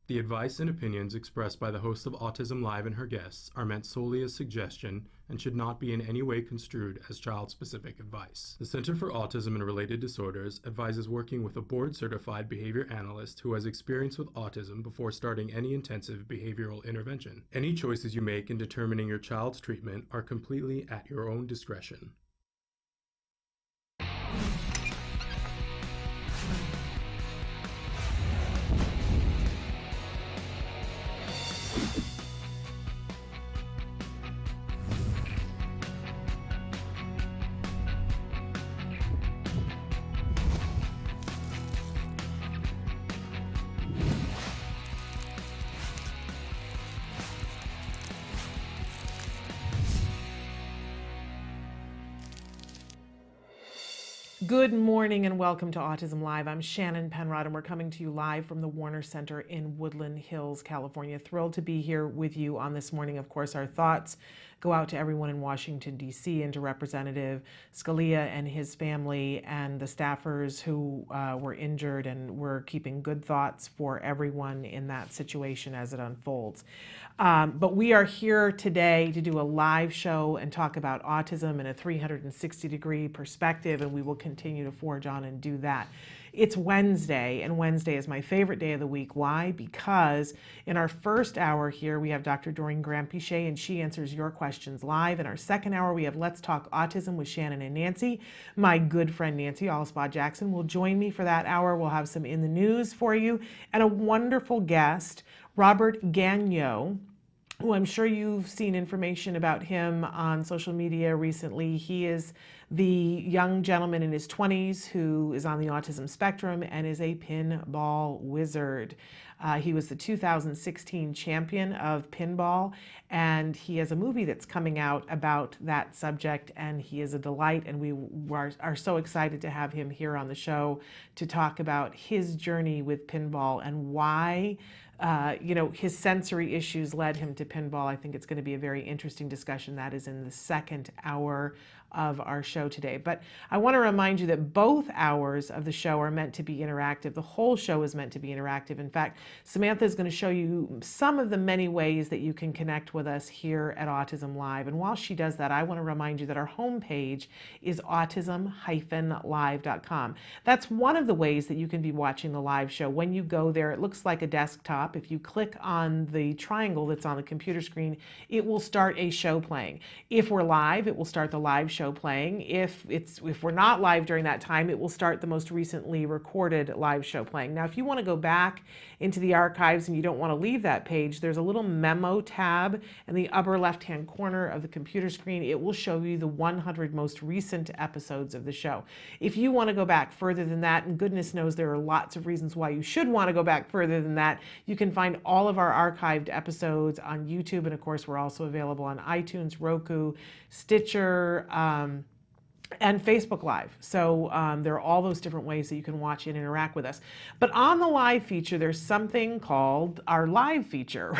The advice and opinions expressed by the host of Autism Live and her guests are meant solely as suggestion and should not be in any way construed as child-specific advice. The Center for Autism and Related Disorders advises working with a board-certified behavior analyst who has experience with autism before starting any intensive behavioral intervention. Any choices you make in determining your child's treatment are completely at your own discretion. Good morning and welcome to Autism Live. I'm Shannon Penrod and we're coming to you live from the Warner Center in Woodland Hills, California. Thrilled to be here with you on this morning. Of course, our thoughts go out to everyone in Washington, D.C. and to Representative Scalia and his family and the staffers who were injured, and we're keeping good thoughts for everyone in that situation as it unfolds. But we are here today to do a live show and talk about autism in a 360-degree perspective, and we will continue to forge on and do that. It's Wednesday, and Wednesday is my favorite day of the week. Why? Because in our first hour here, we have Dr. Doreen Graham-Pichet, and she answers your questions live. In our second hour, we have Let's Talk Autism with Shannon and Nancy. My good friend Nancy Allspaw-Jackson will join me for that hour. We'll have some In the News for you, and a wonderful guest, Robert Gagnon, who I'm sure you've seen information about him on social media recently. He is the young gentleman in his 20s who is on the autism spectrum and is a pinball wizard. He was the 2016 champion of pinball, and he has a movie that's coming out about that subject, and he is a delight, and we are so excited to have him here on the show to talk about his journey with pinball and why his sensory issues led him to pinball. I think it's going to be a very interesting discussion. That is in the second hour of our show today. But I want to remind you that both hours of the show are meant to be interactive. The whole show is meant to be interactive. In fact, Samantha is going to show you some of the many ways that you can connect with us here at Autism Live. And while she does that, I want to remind you that our homepage is autism-live.com. That's one of the ways that you can be watching the live show. When you go there, it looks like a desktop. If you click on the triangle that's on the computer screen, it will start a show playing. If we're live, it will start the live show playing. If we're not live during that time, it will start the most recently recorded live show playing. Now, if you want to go back into the archives and you don't want to leave that page, there's a little memo tab in the upper left-hand corner of the computer screen. It will show you the 100 most recent episodes of the show. If you want to go back further than that, and goodness knows there are lots of reasons why you should want to go back further than that, you can find all of our archived episodes on YouTube, and of course we're also available on iTunes, Roku, Stitcher, and Facebook Live. So there are all those different ways that you can watch and interact with us. But on the live feature, there's something called our live feature,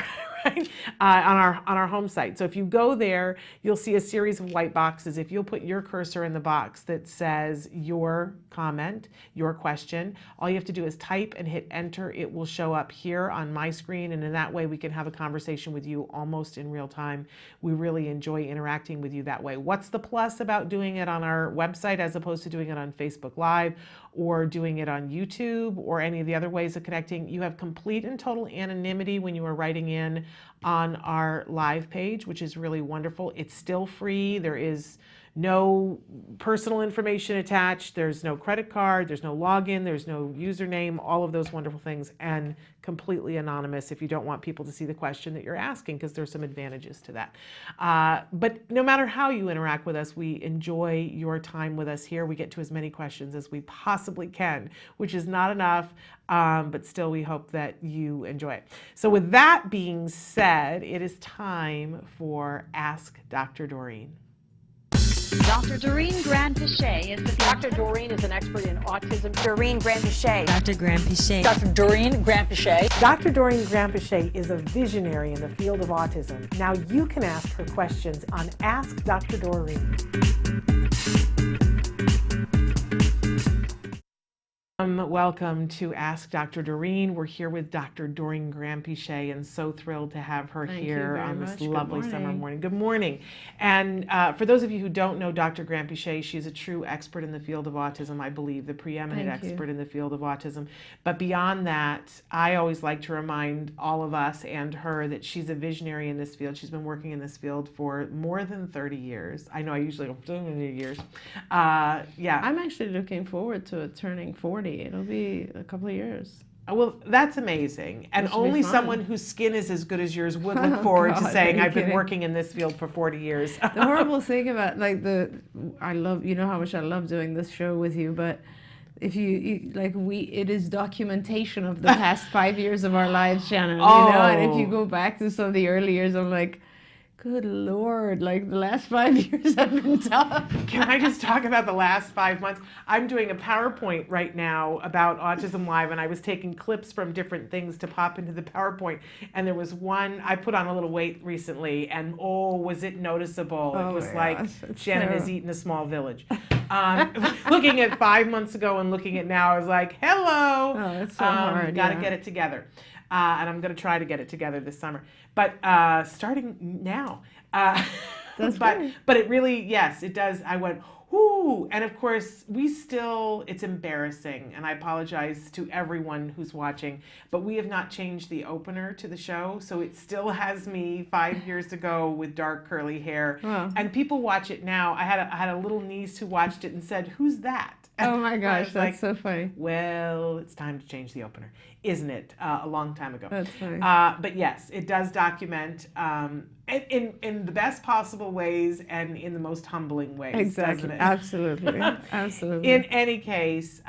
right? On our home site. So if you go there, you'll see a series of white boxes. If you'll put your cursor in the box that says your comment, your question, all you have to do is type and hit enter. It will show up here on my screen, and in that way we can have a conversation with you almost in real time. We really enjoy interacting with you that way. What's the plus about doing it on our website as opposed to doing it on Facebook Live or doing it on YouTube or any of the other ways of connecting? You have complete and total anonymity when you are writing in on our live page, which is really wonderful. It's still free. There is no personal information attached. There's no credit card. There's no login. There's no username, all of those wonderful things, and completely anonymous if you don't want people to see the question that you're asking, because there's some advantages to that. But no matter how you interact with us, we enjoy your time with us here. We get to as many questions as we possibly can, which is not enough, but still we hope that you enjoy it. So with that being said, it is time for Ask Dr. Doreen. Dr. Doreen Graham-Pichet is the Dr. Doreen is an expert in autism. Doreen Graham-Pichet. Dr. Graham-Pichet. Dr. Doreen Graham-Pichet. Dr. Doreen Graham-Pichet is a visionary in the field of autism. Now you can ask her questions on Ask Dr. Doreen. welcome to Ask Dr. Doreen. We're here with Dr. Doreen Grandpichet, and so thrilled to have her Thank you here very on this much. Good lovely summer morning. morning. Good morning. And for those of you who don't know Dr. Grandpichet, she's a true expert in the field of autism, I believe, the preeminent Thank you. expert in the field of autism. But beyond that, I always like to remind all of us and her that she's a visionary in this field. She's been working in this field for more than 30 years. I know I usually don't do many years. Yeah. I'm actually looking forward to it turning 40. It'll be a couple of years. Well, that's amazing. And It should be only fun. someone whose skin is as good as yours would look Oh, forward to God, saying, are you I've been kidding? working in this field for 40 years. The horrible thing about I love, you know how much I love doing this show with you, but if it is documentation of the past 5 years of our lives, Shannon, you know, and if you go back to some of the early years, I'm like, good Lord, like the last 5 years have been tough. Can I just talk about the last 5 months? I'm doing a PowerPoint right now about Autism Live, and I was taking clips from different things to pop into the PowerPoint. And there was one, I put on a little weight recently, and oh, was it noticeable? Oh It was my like gosh, it's Shannon has terrible. eaten a small village. Looking at 5 months ago and looking at now, I was like, hello. Oh, it's so hard, Gotta yeah. get it together. And I'm going to try to get it together this summer. But starting now. That's but great. but it really, yes, it does. I went, whoo. And of course, it's embarrassing. And I apologize to everyone who's watching. But we have not changed the opener to the show. So it still has me 5 years ago with dark curly hair. Wow. And people watch it now. I had a little niece who watched it and said, who's that? Oh my I gosh, was that's like, so funny. well, it's time to change the opener, isn't it? A long time ago. That's funny. But yes, it does document in the best possible ways and in the most humbling ways, Exactly. doesn't it? Absolutely. Absolutely. In any case,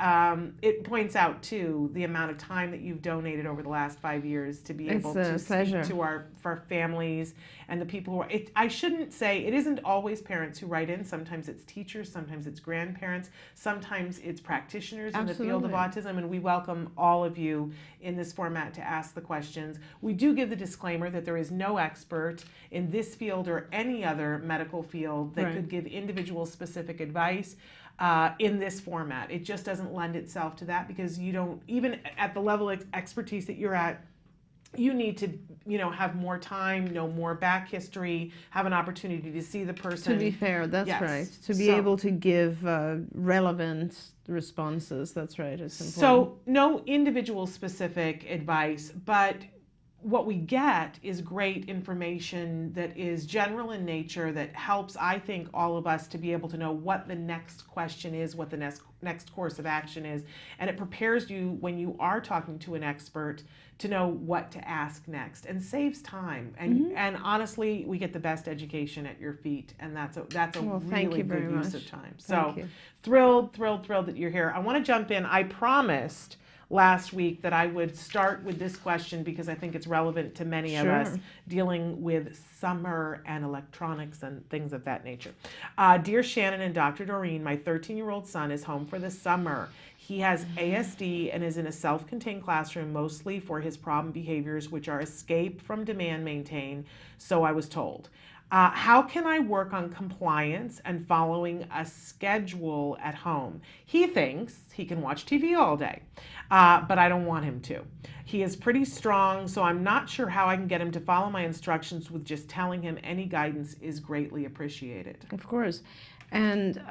it points out too the amount of time that you've donated over the last 5 years to be able It's a to speak pleasure. to our families and the people who are. I shouldn't say it isn't always parents who write in. Sometimes it's teachers. Sometimes it's grandparents. Sometimes it's practitioners in the field of Absolutely. autism, and we welcome all of you in this format to ask the questions. We do give the disclaimer that there is no expert in this field or any other medical field that Right. could give individual specific advice in this format. It just doesn't lend itself to that because you don't, even at the level of expertise that you're at, you need to, have more time, know more back history, have an opportunity to see the person. To be fair, that's Yes. right. To be So- able to give relevant responses, that's right. It's important. So no individual specific advice, but what we get is great information that is general in nature that helps, I think, all of us to be able to know what the next question is, what the next course of action is, and it prepares you when you are talking to an expert to know what to ask next, and saves time. And honestly, we get the best education at your feet, and that's a Well, thank really you very good use much. of time. Thank So you. thrilled that you're here. I want to jump in. I promised last week that I would start with this question because I think it's relevant to many of us Sure. dealing with summer and electronics and things of that nature. Dear Shannon and Dr. Doreen, my 13-year-old son is home for the summer. He has ASD and is in a self-contained classroom mostly for his problem behaviors, which are escape from demand maintain, so I was told. How can I work on compliance and following a schedule at home? He thinks he can watch TV all day, but I don't want him to. He is pretty strong, so I'm not sure how I can get him to follow my instructions with just telling him. Any guidance is greatly appreciated. Of course. And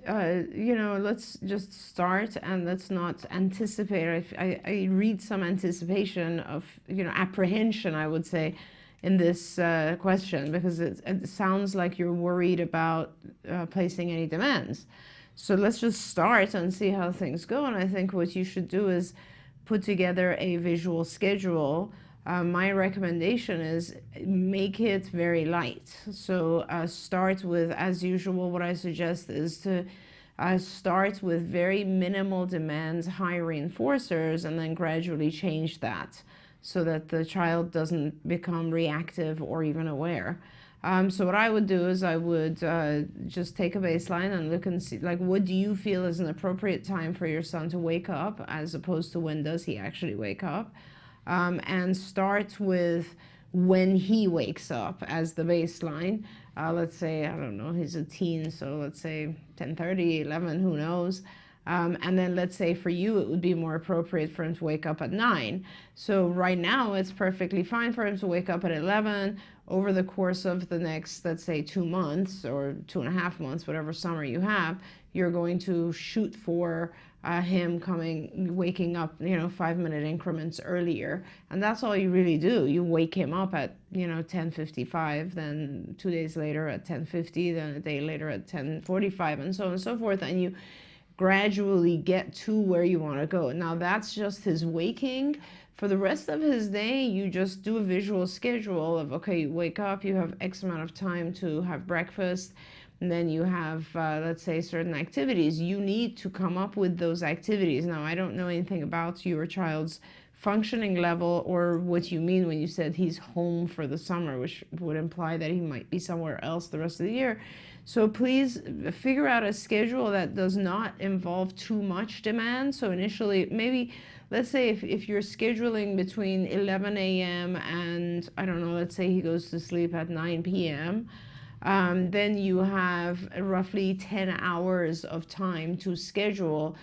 let's just start and let's not anticipate. I read some anticipation of, apprehension, I would say, in this question, because it sounds like you're worried about placing any demands. So let's just start and see how things go. And I think what you should do is put together a visual schedule. My recommendation is make it very light. So start with, as usual, what I suggest is to start with very minimal demands, high reinforcers, and then gradually change that so that the child doesn't become reactive or even aware. So what I would do is I would just take a baseline and look and see, like, what do you feel is an appropriate time for your son to wake up, as opposed to when does he actually wake up? And start with when he wakes up as the baseline. Let's say, I don't know, he's a teen, so let's say 10:30, 11, who knows? And then let's say for you, it would be more appropriate for him to wake up at 9. So right now, it's perfectly fine for him to wake up at 11. Over the course of the next, let's say, 2 months or 2.5 months, whatever summer you have, you're going to shoot for him waking up, 5-minute increments earlier. And that's all you really do. You wake him up at, 10:55, then 2 days later at 10:50, then a day later at 10:45, and so on and so forth. And you gradually get to where you want to go. Now that's just his waking. For the rest of his day, you just do a visual schedule of, okay, you wake up, you have X amount of time to have breakfast, and then you have, let's say, certain activities. You need to come up with those activities. Now, I don't know anything about your child's functioning level or what you mean when you said he's home for the summer, which would imply that he might be somewhere else the rest of the year. So please figure out a schedule that does not involve too much demand. So initially, maybe, let's say if you're scheduling between 11 a.m. and, I don't know, let's say he goes to sleep at 9 p.m., then you have roughly 10 hours of time to schedule.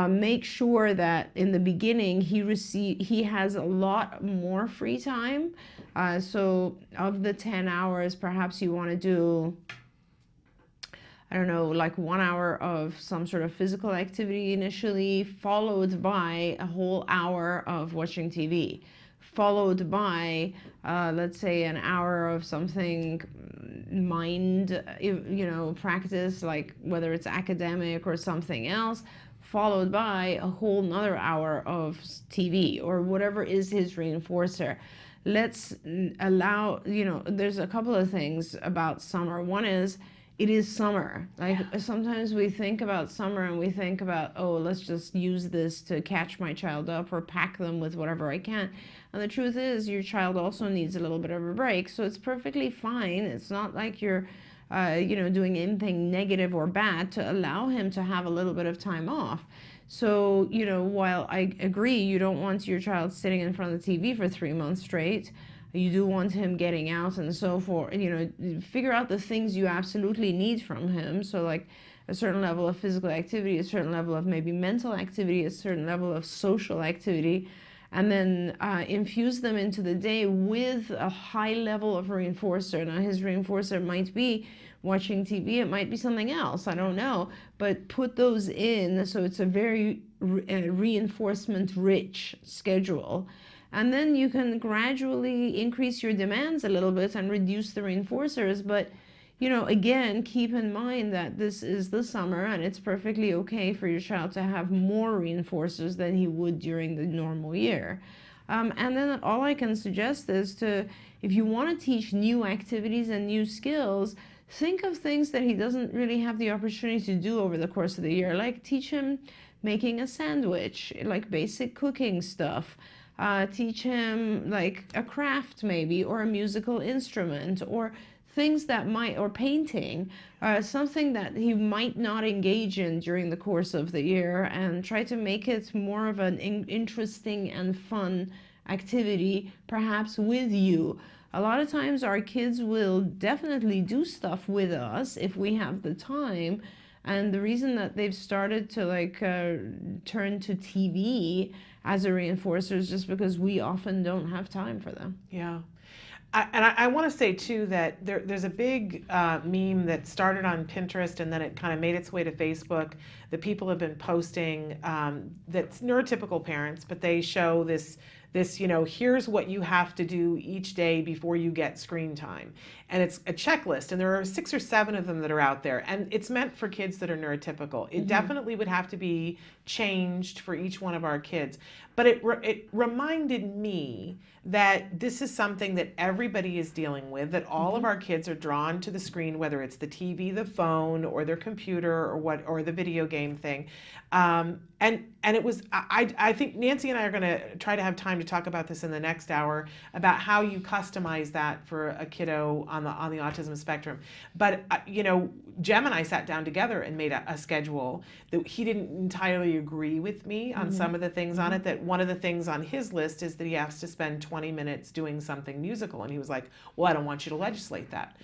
Make sure that in the beginning he has a lot more free time. So of the 10 hours, perhaps you want to do, I don't know, like 1 hour of some sort of physical activity initially, followed by a whole hour of watching TV, followed by, let's say, an hour of something mind, practice, like whether it's academic or something else, followed by a whole nother hour of TV or whatever is his reinforcer. Let's allow, there's a couple of things about summer. One is, it is summer. Like sometimes we think about summer and we think about, oh, let's just use this to catch my child up or pack them with whatever I can. And the truth is, your child also needs a little bit of a break. So it's perfectly fine. It's not like you're, doing anything negative or bad to allow him to have a little bit of time off. So, while I agree you don't want your child sitting in front of the TV for 3 months straight, you do want him getting out and so forth, figure out the things you absolutely need from him. So like a certain level of physical activity, a certain level of maybe mental activity, a certain level of social activity, and then infuse them into the day with a high level of reinforcer. Now his reinforcer might be watching TV, it might be something else, I don't know, but put those in so it's a very reinforcement rich schedule. And then you can gradually increase your demands a little bit and reduce the reinforcers. But, again, keep in mind that this is the summer and it's perfectly okay for your child to have more reinforcers than he would during the normal year. And then all I can suggest is if you want to teach new activities and new skills, think of things that he doesn't really have the opportunity to do over the course of the year. Like teach him making a sandwich, like basic cooking stuff. Teach him like a craft maybe, or a musical instrument, or things that or painting, something that he might not engage in during the course of the year, and try to make it more of an interesting and fun activity, perhaps with you. A lot of times our kids will definitely do stuff with us if we have the time. And the reason that they've started to turn to TV as a reinforcer is just because we often don't have time for them. Yeah. I want to say too that there's a big meme that started on Pinterest and then it kind of made its way to Facebook that people have been posting that's neurotypical parents, but they show this, here's what you have to do each day before you get screen time. And it's a checklist, and there are 6 or 7 of them that are out there. And it's meant for kids that are neurotypical. It definitely would have to be changed for each one of our kids. But it reminded me that this is something that everybody is dealing with, that all of our kids are drawn to the screen, whether it's the TV, the phone, or their computer, or the video game thing. And it was, I think Nancy and I are going to try to have time to talk about this in the next hour, about how you customize that for a kiddo on on the autism spectrum. But you know, Jem and I sat down together and made a schedule that he didn't entirely agree with me on some of the things on it. That one of the things on his list is that he has to spend 20 minutes doing something musical, and he was like, well, I don't want you to legislate that.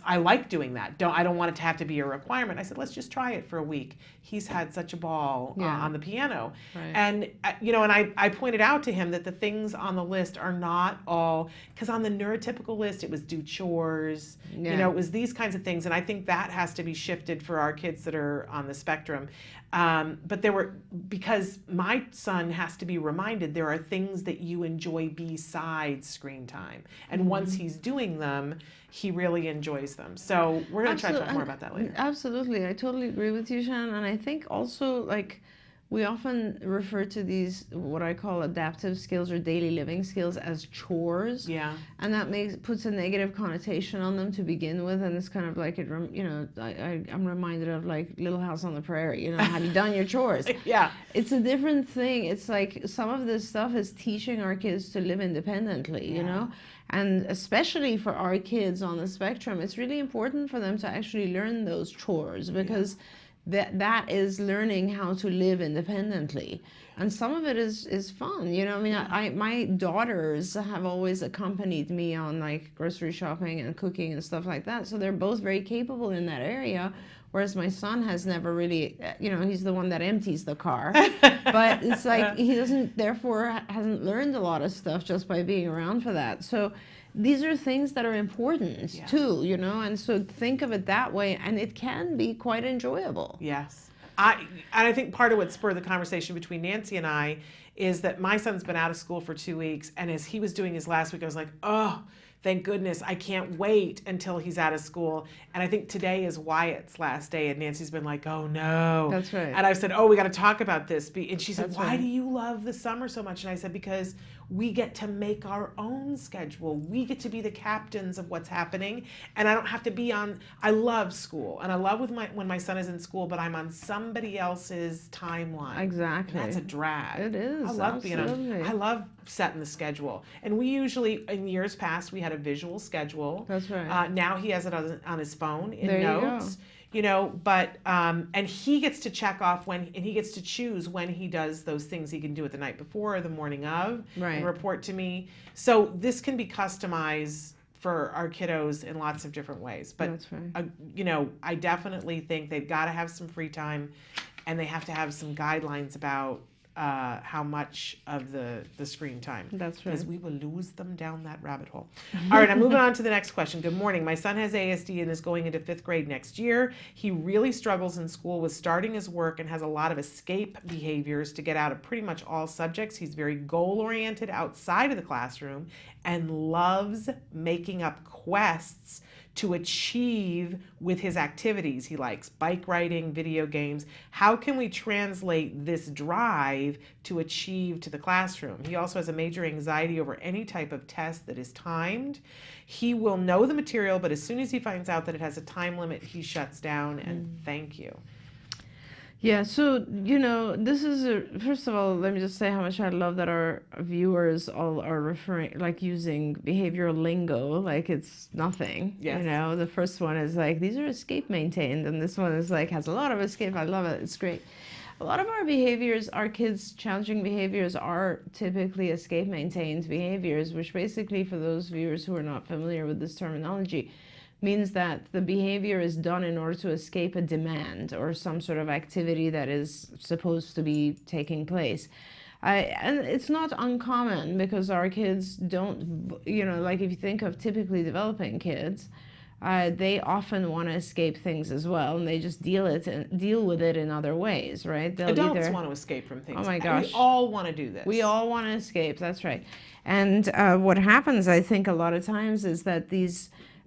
I like doing that. I don't want it to have to be a requirement. I said, let's just try it for a week. He's had such a ball on the piano. Right. And you know, and I pointed out to him that the things on the list are not all, because on the neurotypical list it was do chores, you know, it was these kinds of things, and I think that has to be shifted for our kids that are on the spectrum. But because my son has to be reminded there are things that you enjoy besides screen time, and once he's doing them, he really enjoys them. So we're going to try to talk more about that later. Absolutely, I totally agree with you, Shannon. And I think also, like, we often refer to these, what I call adaptive skills or daily living skills, as chores. Yeah. And that puts a negative connotation on them to begin with. And it's kind of like, you know, I'm reminded of like Little House on the Prairie, you know, have you done your chores? Yeah. It's a different thing. It's like some of this stuff is teaching our kids to live independently, you know? And especially for our kids on the spectrum, it's really important for them to actually learn those chores, because that is learning how to live independently. And some of it is fun, you know. I mean, my daughters have always accompanied me on like grocery shopping and cooking and stuff like that, so they're both very capable in that area. Whereas my son has never really, you know, he's the one that empties the car. But it's like he hasn't learned a lot of stuff just by being around for that. So these are things that are important too, you know, and so think of it that way, and it can be quite enjoyable. Yes. I think part of what spurred the conversation between Nancy and I is that my son's been out of school for 2 weeks, and as he was doing his last week, I was like, oh, thank goodness, I can't wait until he's out of school. And I think today is Wyatt's last day, and Nancy's been like, oh no. That's right. And I've said, oh, we got to talk about this. And she said, That's why right. do you love the summer so much? And I said, because we get to make our own schedule. We get to be the captains of what's happening. And I don't have to be on, I love school. And I love when my son is in school, but I'm on somebody else's timeline. Exactly. And that's a drag. It is. I love being absolutely. I love setting the schedule. And we usually, in years past, we had a visual schedule. That's right. Now he has it on his phone in There you notes. go. You know, but and he gets to check off and he gets to choose when he does those things he can do it the night before or the morning of, Right. and report to me. So this can be customized for our kiddos in lots of different ways. But That's right. you know, I definitely think they've got to have some free time, and they have to have some guidelines about how much of the screen time. That's right. Because we will lose them down that rabbit hole. All right, I'm moving on to the next question. Good morning. My son has ASD and is going into 5th grade next year. He really struggles in school with starting his work and has a lot of escape behaviors to get out of pretty much all subjects. He's very goal-oriented outside of the classroom and loves making up quests to achieve with his activities he likes, bike riding, video games. How can we translate this drive to achieve to the classroom? He also has a major anxiety over any type of test that is timed. He will know the material, but as soon as he finds out that it has a time limit, he shuts down, and thank you. Yeah, so, you know, this is first of all, let me just say how much I love that our viewers all are referring, like, using behavioral lingo like it's nothing. Yes. You know, the first one is like, these are escape maintained, and this one is like, has a lot of escape. I love it. It's great. A lot of our behaviors, our kids' challenging behaviors, are typically escape maintained behaviors, which basically, for those viewers who are not familiar with this terminology, means that the behavior is done in order to escape a demand or some sort of activity that is supposed to be taking place. And it's not uncommon, because our kids don't, you know, like if you think of typically developing kids, they often want to escape things as well, and they just deal with it in other ways, right? They'll Adults want to escape from things. Oh my gosh. We all want to do this. We all want to escape, that's right. And what happens, I think, a lot of times is that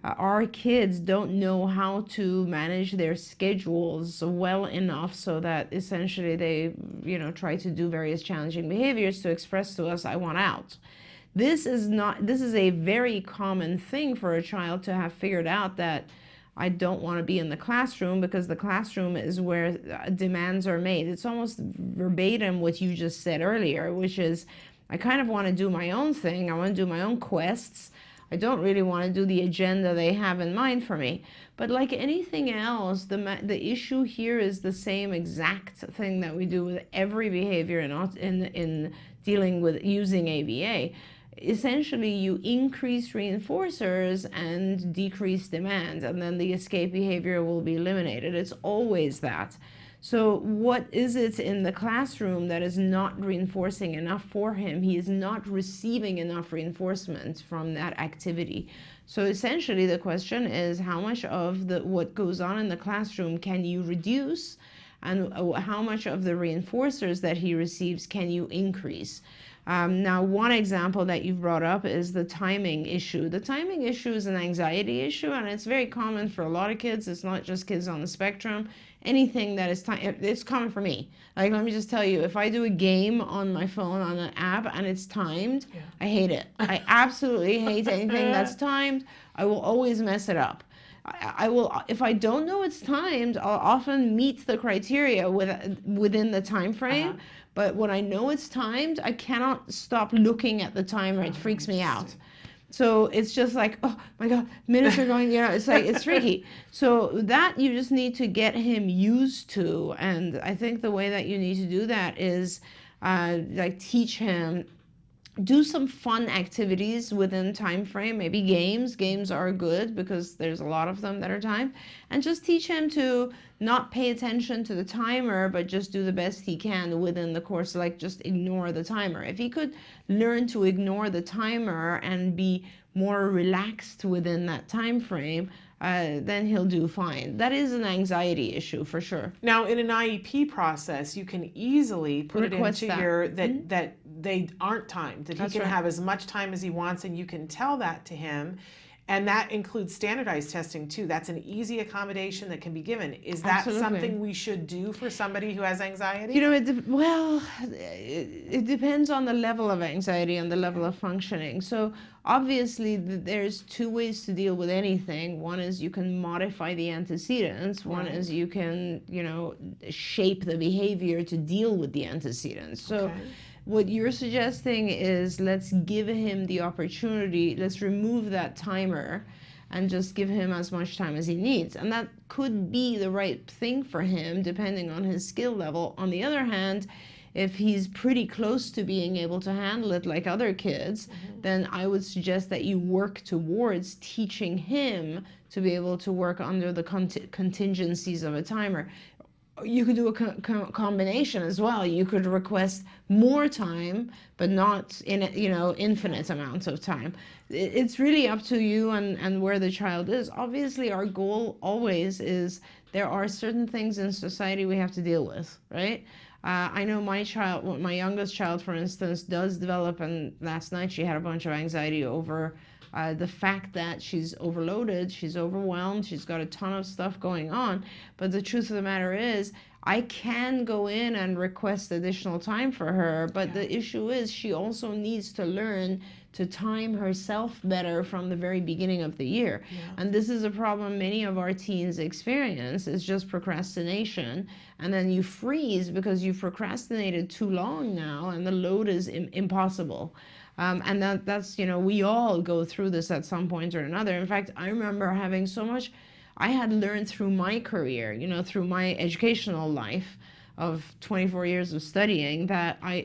our kids don't know how to manage their schedules well enough so that essentially they, you know, try to do various challenging behaviors to express to us, I want out. This is a very common thing for a child to have figured out, that I don't want to be in the classroom because the classroom is where demands are made. It's almost verbatim what you just said earlier, which is, I kind of want to do my own thing. I want to do my own quests. I don't really want to do the agenda they have in mind for me. But like anything else, the issue here is the same exact thing that we do with every behavior in dealing with using ABA. Essentially, you increase reinforcers and decrease demand, and then the escape behavior will be eliminated. It's always that. So what is it in the classroom that is not reinforcing enough for him? He is not receiving enough reinforcement from that activity. So essentially the question is, how much of what goes on in the classroom can you reduce, and how much of the reinforcers that he receives can you increase? Now, one example that you've brought up is the timing issue. The timing issue is an anxiety issue, and it's very common for a lot of kids. It's not just kids on the spectrum. Anything that is it's common for me. Like, let me just tell you, if I do a game on my phone on an app and it's timed, I hate it. I absolutely hate anything that's timed. I will always mess it up. I will, if I don't know it's timed, I'll often meet the criteria within the time frame. But when I know it's timed, I cannot stop looking at the timer. It freaks me out. So it's just like, oh my God, minutes are going, it's like, it's tricky. So that you just need to get him used to. And I think the way that you need to do that is like teach him, do some fun activities within time frame, maybe games. Games are good because there's a lot of them that are timed. And just teach him to not pay attention to the timer, but just do the best he can within the course, like just ignore the timer. If he could learn to ignore the timer and be more relaxed within that time frame, then he'll do fine. That is an anxiety issue for sure. Now, in an IEP process, you can easily put Request it into that. that they aren't timed, that That's he can right. have as much time as he wants, and you can tell that to him. And that includes standardized testing too. That's an easy accommodation that can be given. Is that Absolutely. something we should do for somebody who has anxiety? You know, it depends on the level of anxiety and the level of functioning. So obviously there's two ways to deal with anything. One is you can modify the antecedents. One is you can, shape the behavior to deal with the antecedents. So what you're suggesting is, let's give him the opportunity, let's remove that timer and just give him as much time as he needs. And that could be the right thing for him, depending on his skill level. On the other hand, if he's pretty close to being able to handle it like other kids, then I would suggest that you work towards teaching him to be able to work under the contingencies of a timer. You could do a combination as well. You could request more time, but not in infinite amounts of time. It's really up to you and where the child is. Obviously, our goal always is, there are certain things in society we have to deal with, right? I know my youngest child, for instance, does develop, and last night she had a bunch of anxiety over the fact that she's overloaded, she's overwhelmed, she's got a ton of stuff going on. But the truth of the matter is, I can go in and request additional time for her, but the issue is she also needs to learn to time herself better from the very beginning of the year. And this is a problem many of our teens experience, is just procrastination. And then you freeze because you've procrastinated too long now, and the load is impossible. And that's, we all go through this at some point or another. In fact, I remember having so much, I had learned through my career, through my educational life of 24 years of studying,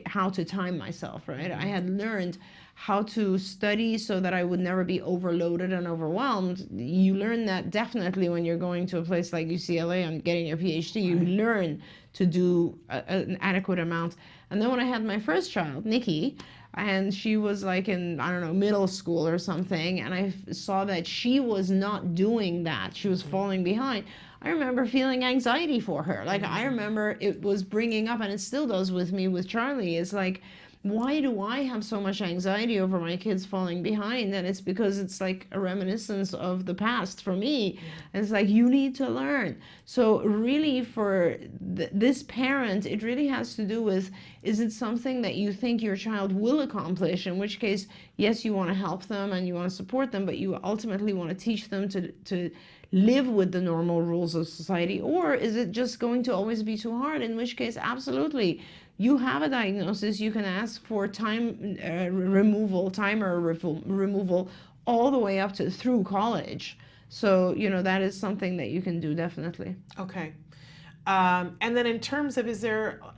how to time myself, right? I had learned how to study so that I would never be overloaded and overwhelmed. You learn that definitely when you're going to a place like UCLA and getting your PhD. You learn to do an adequate amount. And then when I had my first child, Nikki, and she was like in, I don't know, middle school or something, and I saw that she was not doing that. She was falling behind. I remember feeling anxiety for her. Like, I remember it was bringing up, and it still does with me with Charlie. It's like, why do I have so much anxiety over my kids falling behind? And it's because it's like a reminiscence of the past for me. And it's like, you need to learn. So really for this parent, it really has to do with, is it something that you think your child will accomplish? In which case, yes, you want to help them and you want to support them, but you ultimately want to teach them to live with the normal rules of society. Or is it just going to always be too hard? In which case, absolutely. You have a diagnosis, you can ask for timer removal all the way up to through college. So, you know, that is something that you can do definitely. Okay. And then in terms of,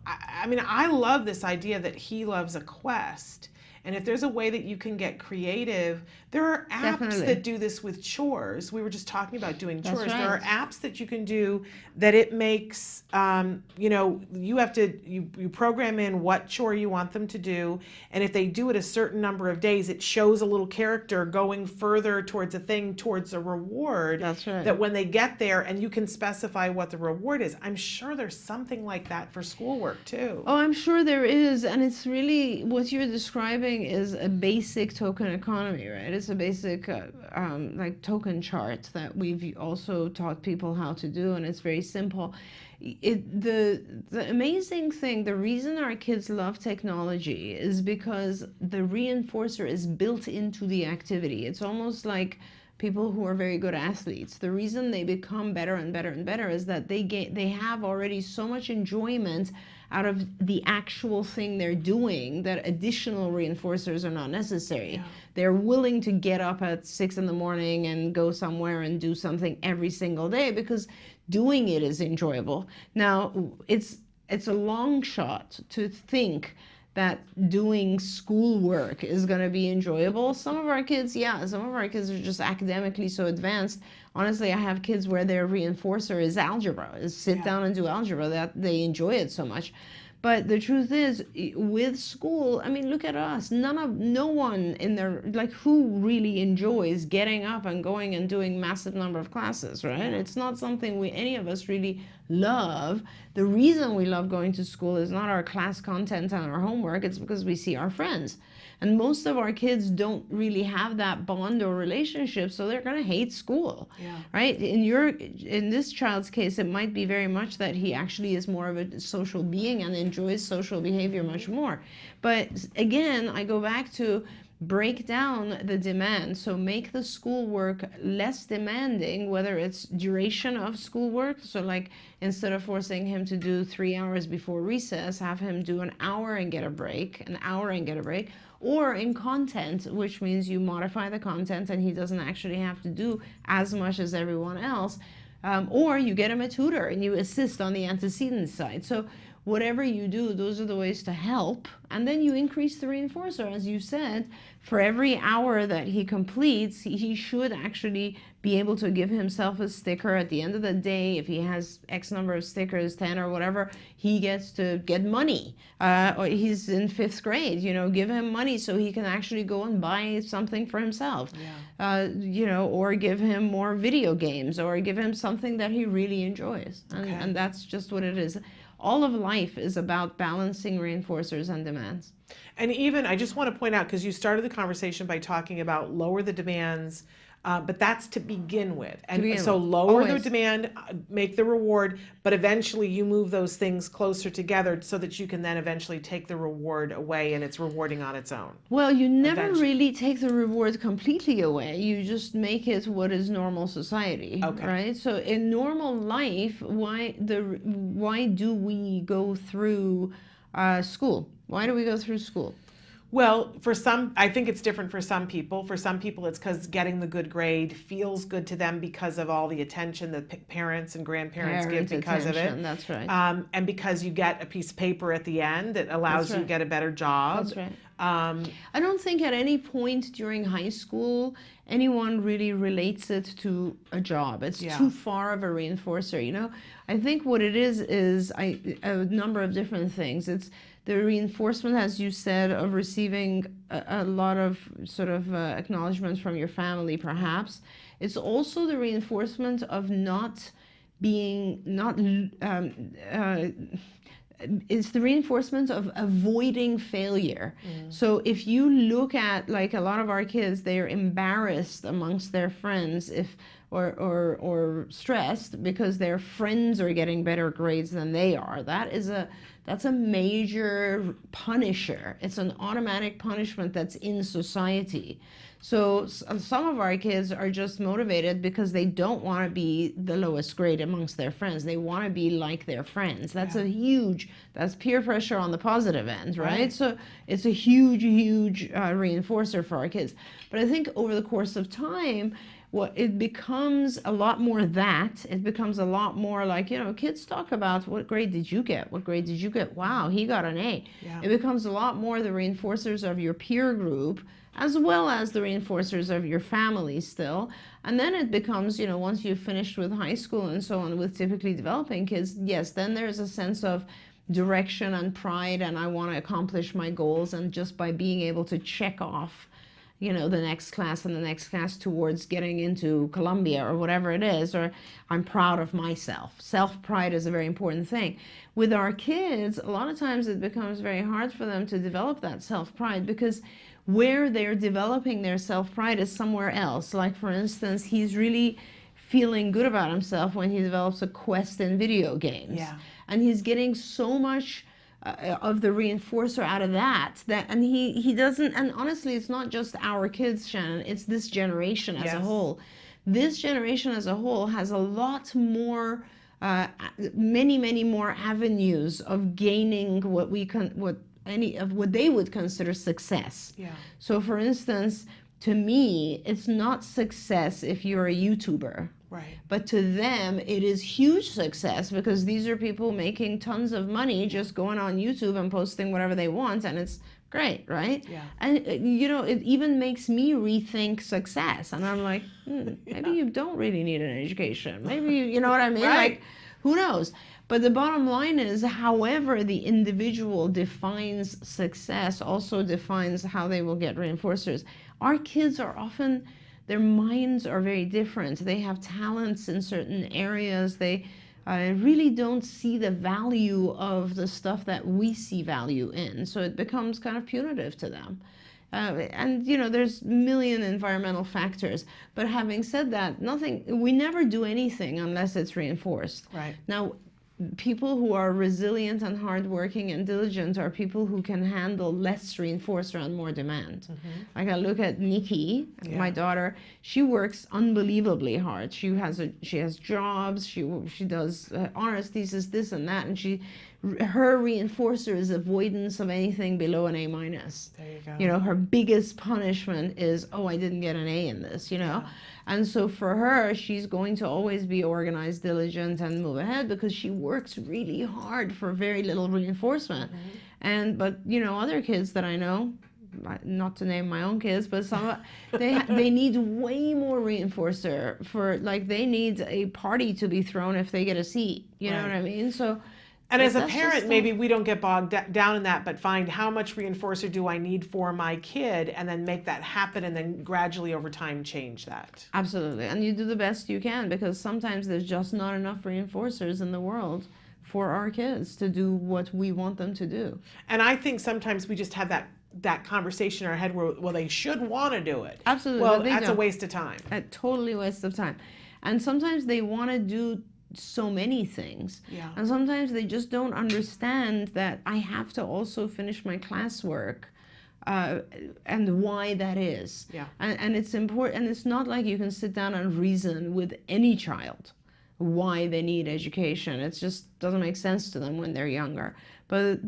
I mean, I love this idea that he loves a quest. And if there's a way that you can get creative, there are apps Definitely. that do this with chores. We were just talking about doing That's chores. There are right. apps that you can do that it makes, you know, you program in what chore you want them to do. And if they do it a certain number of days, it shows a little character going further towards a thing, towards a reward. That's right. That when they get there, and you can specify what the reward is. I'm sure there's something like that for schoolwork too. Oh, I'm sure there is, and it's really what you're describing is a basic token economy, right? It's a basic like token chart that we've also taught people how to do, and it's very simple. The amazing thing, the reason our kids love technology is because the reinforcer is built into the activity. It's almost like people who are very good athletes. The reason they become better and better and better is that they have already so much enjoyment out of the actual thing they're doing that additional reinforcers are not necessary. Yeah. They're willing to get up at 6 in the morning and go somewhere and do something every single day because doing it is enjoyable. Now, it's a long shot to think that doing schoolwork is going to be enjoyable. Some of our kids are just academically so advanced. Honestly, I have kids where their reinforcer is algebra, is sit down and do algebra, that they enjoy it so much. But the truth is, with school, I mean, look at us. No one in their, like, who really enjoys getting up and going and doing massive number of classes, right? It's not something any of us really love. The reason we love going to school is not our class content and our homework, it's because we see our friends. And most of our kids don't really have that bond or relationship, so they're going to hate school, right? In this child's case, it might be very much that he actually is more of a social being and enjoys social behavior much more. But again, I go back to break down the demand. So make the schoolwork less demanding, whether it's duration of schoolwork. So like instead of forcing him to do 3 hours before recess, have him do an hour and get a break, an hour and get a break. Or in content, which means you modify the content and he doesn't actually have to do as much as everyone else. Or you get him a tutor and you assist on the antecedent side. So whatever you do, those are the ways to help. And then you increase the reinforcer. As you said, for every hour that he completes, he should actually be able to give himself a sticker at the end of the day. If he has X number of stickers, 10 or whatever, he gets to get money. Or he's in 5th grade, you know, give him money so he can actually go and buy something for himself. You know, or give him more video games, or give him something that he really enjoys. And that's just what it is. All of life is about balancing reinforcers and demands. And even, I just want to point out, because you started the conversation by talking about lower the demands, but that's to begin with. And so lower the demand, make the reward, but eventually you move those things closer together so that you can then eventually take the reward away and it's rewarding on its own. Well, you never really take the reward completely away. You just make it what is normal society, right? So in normal life, why do we go through school? Why do we go through school? Well, for some, I think it's different for some people. For some people, it's because getting the good grade feels good to them because of all the attention that parents and grandparents give because of it. That's right. And because you get a piece of paper at the end that allows you to get a better job. That's right. I don't think at any point during high school anyone really relates it to a job. It's too far of a reinforcer, you know? I think what it is a number of different things. It's the reinforcement, as you said, of receiving a lot of sort of acknowledgement from your family, perhaps. It's also the reinforcement of it's the reinforcement of avoiding failure. So if you look at, like, a lot of our kids, they're embarrassed amongst their friends if or stressed because their friends are getting better grades than they are. That's a major punisher. It's an automatic punishment that's in society. So some of our kids are just motivated because they don't want to be the lowest grade amongst their friends. They want to be like their friends. That's that's peer pressure on the positive end, right? So it's a huge reinforcer for our kids. But I think over the course of time, it becomes a lot more that. It becomes a lot more like, kids talk about, what grade did you get? What grade did you get? Wow, he got an A. Yeah. It becomes a lot more the reinforcers of your peer group, as well as the reinforcers of your family still. And then it becomes, once you've finished with high school and so on with typically developing kids, yes, then there's a sense of direction and pride, and I want to accomplish my goals. And just by being able to check off, the next class and the next class towards getting into Columbia or whatever it is, or I'm proud of myself. Self-pride is a very important thing. With our kids, a lot of times it becomes very hard for them to develop that self-pride because where they're developing their self-pride is somewhere else. Like, for instance, he's really feeling good about himself when he develops a quest in video games. Yeah. And he's getting so much of the reinforcer out of that and he doesn't. And honestly, it's not just our kids, Shannon, it's this generation as a whole. This generation as a whole has a lot more many more avenues of gaining what they would consider success. Yeah. So for instance, to me, it's not success if you're a YouTuber. Right. But to them, it is huge success because these are people making tons of money just going on YouTube and posting whatever they want, and it's great, right? Yeah. And it even makes me rethink success, and I'm like, maybe you don't really need an education. Maybe you know what I mean? Right. Like, who knows? But the bottom line is, however the individual defines success also defines how they will get reinforcers. Our kids are often, their minds are very different. They have talents in certain areas. They really don't see the value of the stuff that we see value in. So it becomes kind of punitive to them. And there's a million environmental factors. But having said that, we never do anything unless it's reinforced. Right. Now, people who are resilient and hardworking and diligent are people who can handle less reinforcer and more demand. Mm-hmm. Like, I look at Nikki, my daughter. She works unbelievably hard. She has jobs. She does honors thesis, this and that, and her reinforcer is avoidance of anything below an A-. There you go. Her biggest punishment is, I didn't get an A in this. Yeah. And so for her, she's going to always be organized, diligent, and move ahead because she works really hard for very little reinforcement. Mm-hmm. But other kids that I know, not to name my own kids, but they need way more reinforcer for, like, they need a party to be thrown if they get a C. You know what I mean? So. And as a parent, maybe we don't get bogged down in that, but find how much reinforcer do I need for my kid and then make that happen and then gradually over time change that. Absolutely. And you do the best you can because sometimes there's just not enough reinforcers in the world for our kids to do what we want them to do. And I think sometimes we just have that conversation in our head where, well, they should want to do it. Absolutely. Well, that's a waste of time. A totally waste of time. And sometimes they want to do so many things. Yeah. And sometimes they just don't understand that I have to also finish my classwork and why that is. Yeah. And it's important. And it's not like you can sit down and reason with any child why they need education. It just doesn't make sense to them when they're younger. But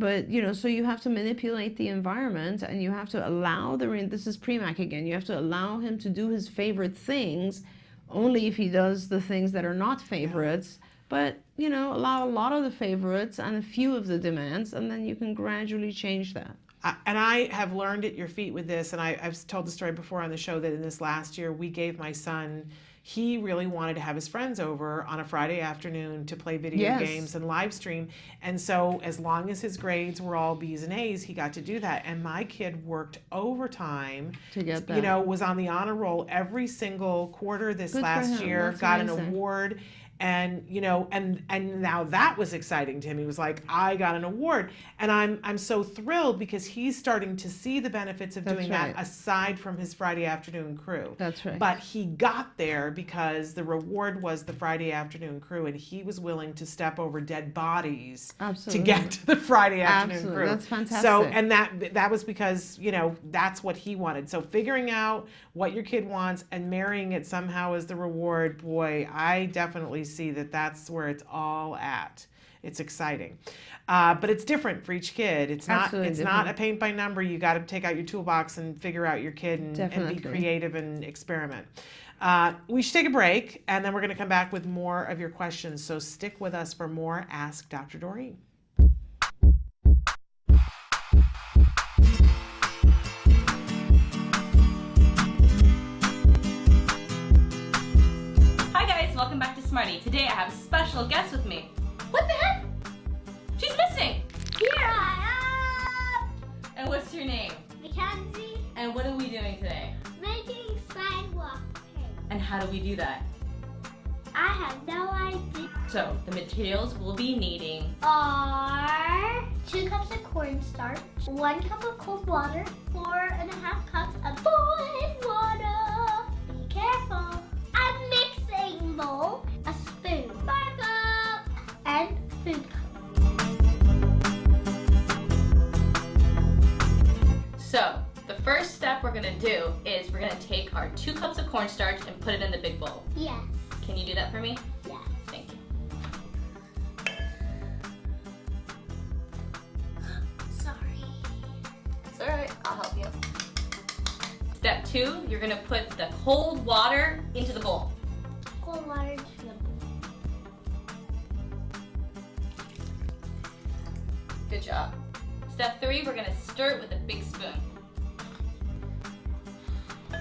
so you have to manipulate the environment and you have to allow this is Premack again, you have to allow him to do his favorite things only if he does the things that are not favorites, but, allow a lot of the favorites and a few of the demands, and then you can gradually change that. And I have learned at your feet with this, and I've told the story before on the show that in this last year, we gave my son, he really wanted to have his friends over on a Friday afternoon to play video games and live stream. And so as long as his grades were all B's and A's, he got to do that. And my kid worked overtime to get that. Was on the honor roll every single quarter this last year, got an award. And and now that was exciting to him. He was like, I got an award, and I'm so thrilled because he's starting to see the benefits of doing that aside from his Friday afternoon crew. That's right. But he got there because the reward was the Friday afternoon crew, and he was willing to step over dead bodies to get to the Friday afternoon crew. That's fantastic. So, and that was because that's what he wanted. So figuring out what your kid wants and marrying it somehow as the reward, boy, I definitely see that that's where it's all at. It's exciting, but it's different for each kid. It's not a paint by number. You got to take out your toolbox and figure out your kid and be creative and experiment. We should take a break, and then we're going to come back with more of your questions. So stick with us for more Ask Dr. Doreen. Welcome back to Smarty. Today I have a special guest with me. What the heck? She's missing! Here I am! And what's your name? Mackenzie. And what are we doing today? Making sidewalk paint. And how do we do that? I have no idea. So, the materials we'll be needing are 2 cups of cornstarch, 1 cup of cold water, 4.5 cups of boiling water. Be careful. A mixing bowl, a spoon, sparkle, and food coloring. So, the first step we're going to do is we're going to take our 2 cups of cornstarch and put it in the big bowl. Yes. Can you do that for me? Yes. Thank you. Sorry. It's alright, I'll help you. Step 2, you're going to put the cold water into the bowl. Cold water into the bowl. Good job. Step 3, we're going to stir it with a big spoon. Good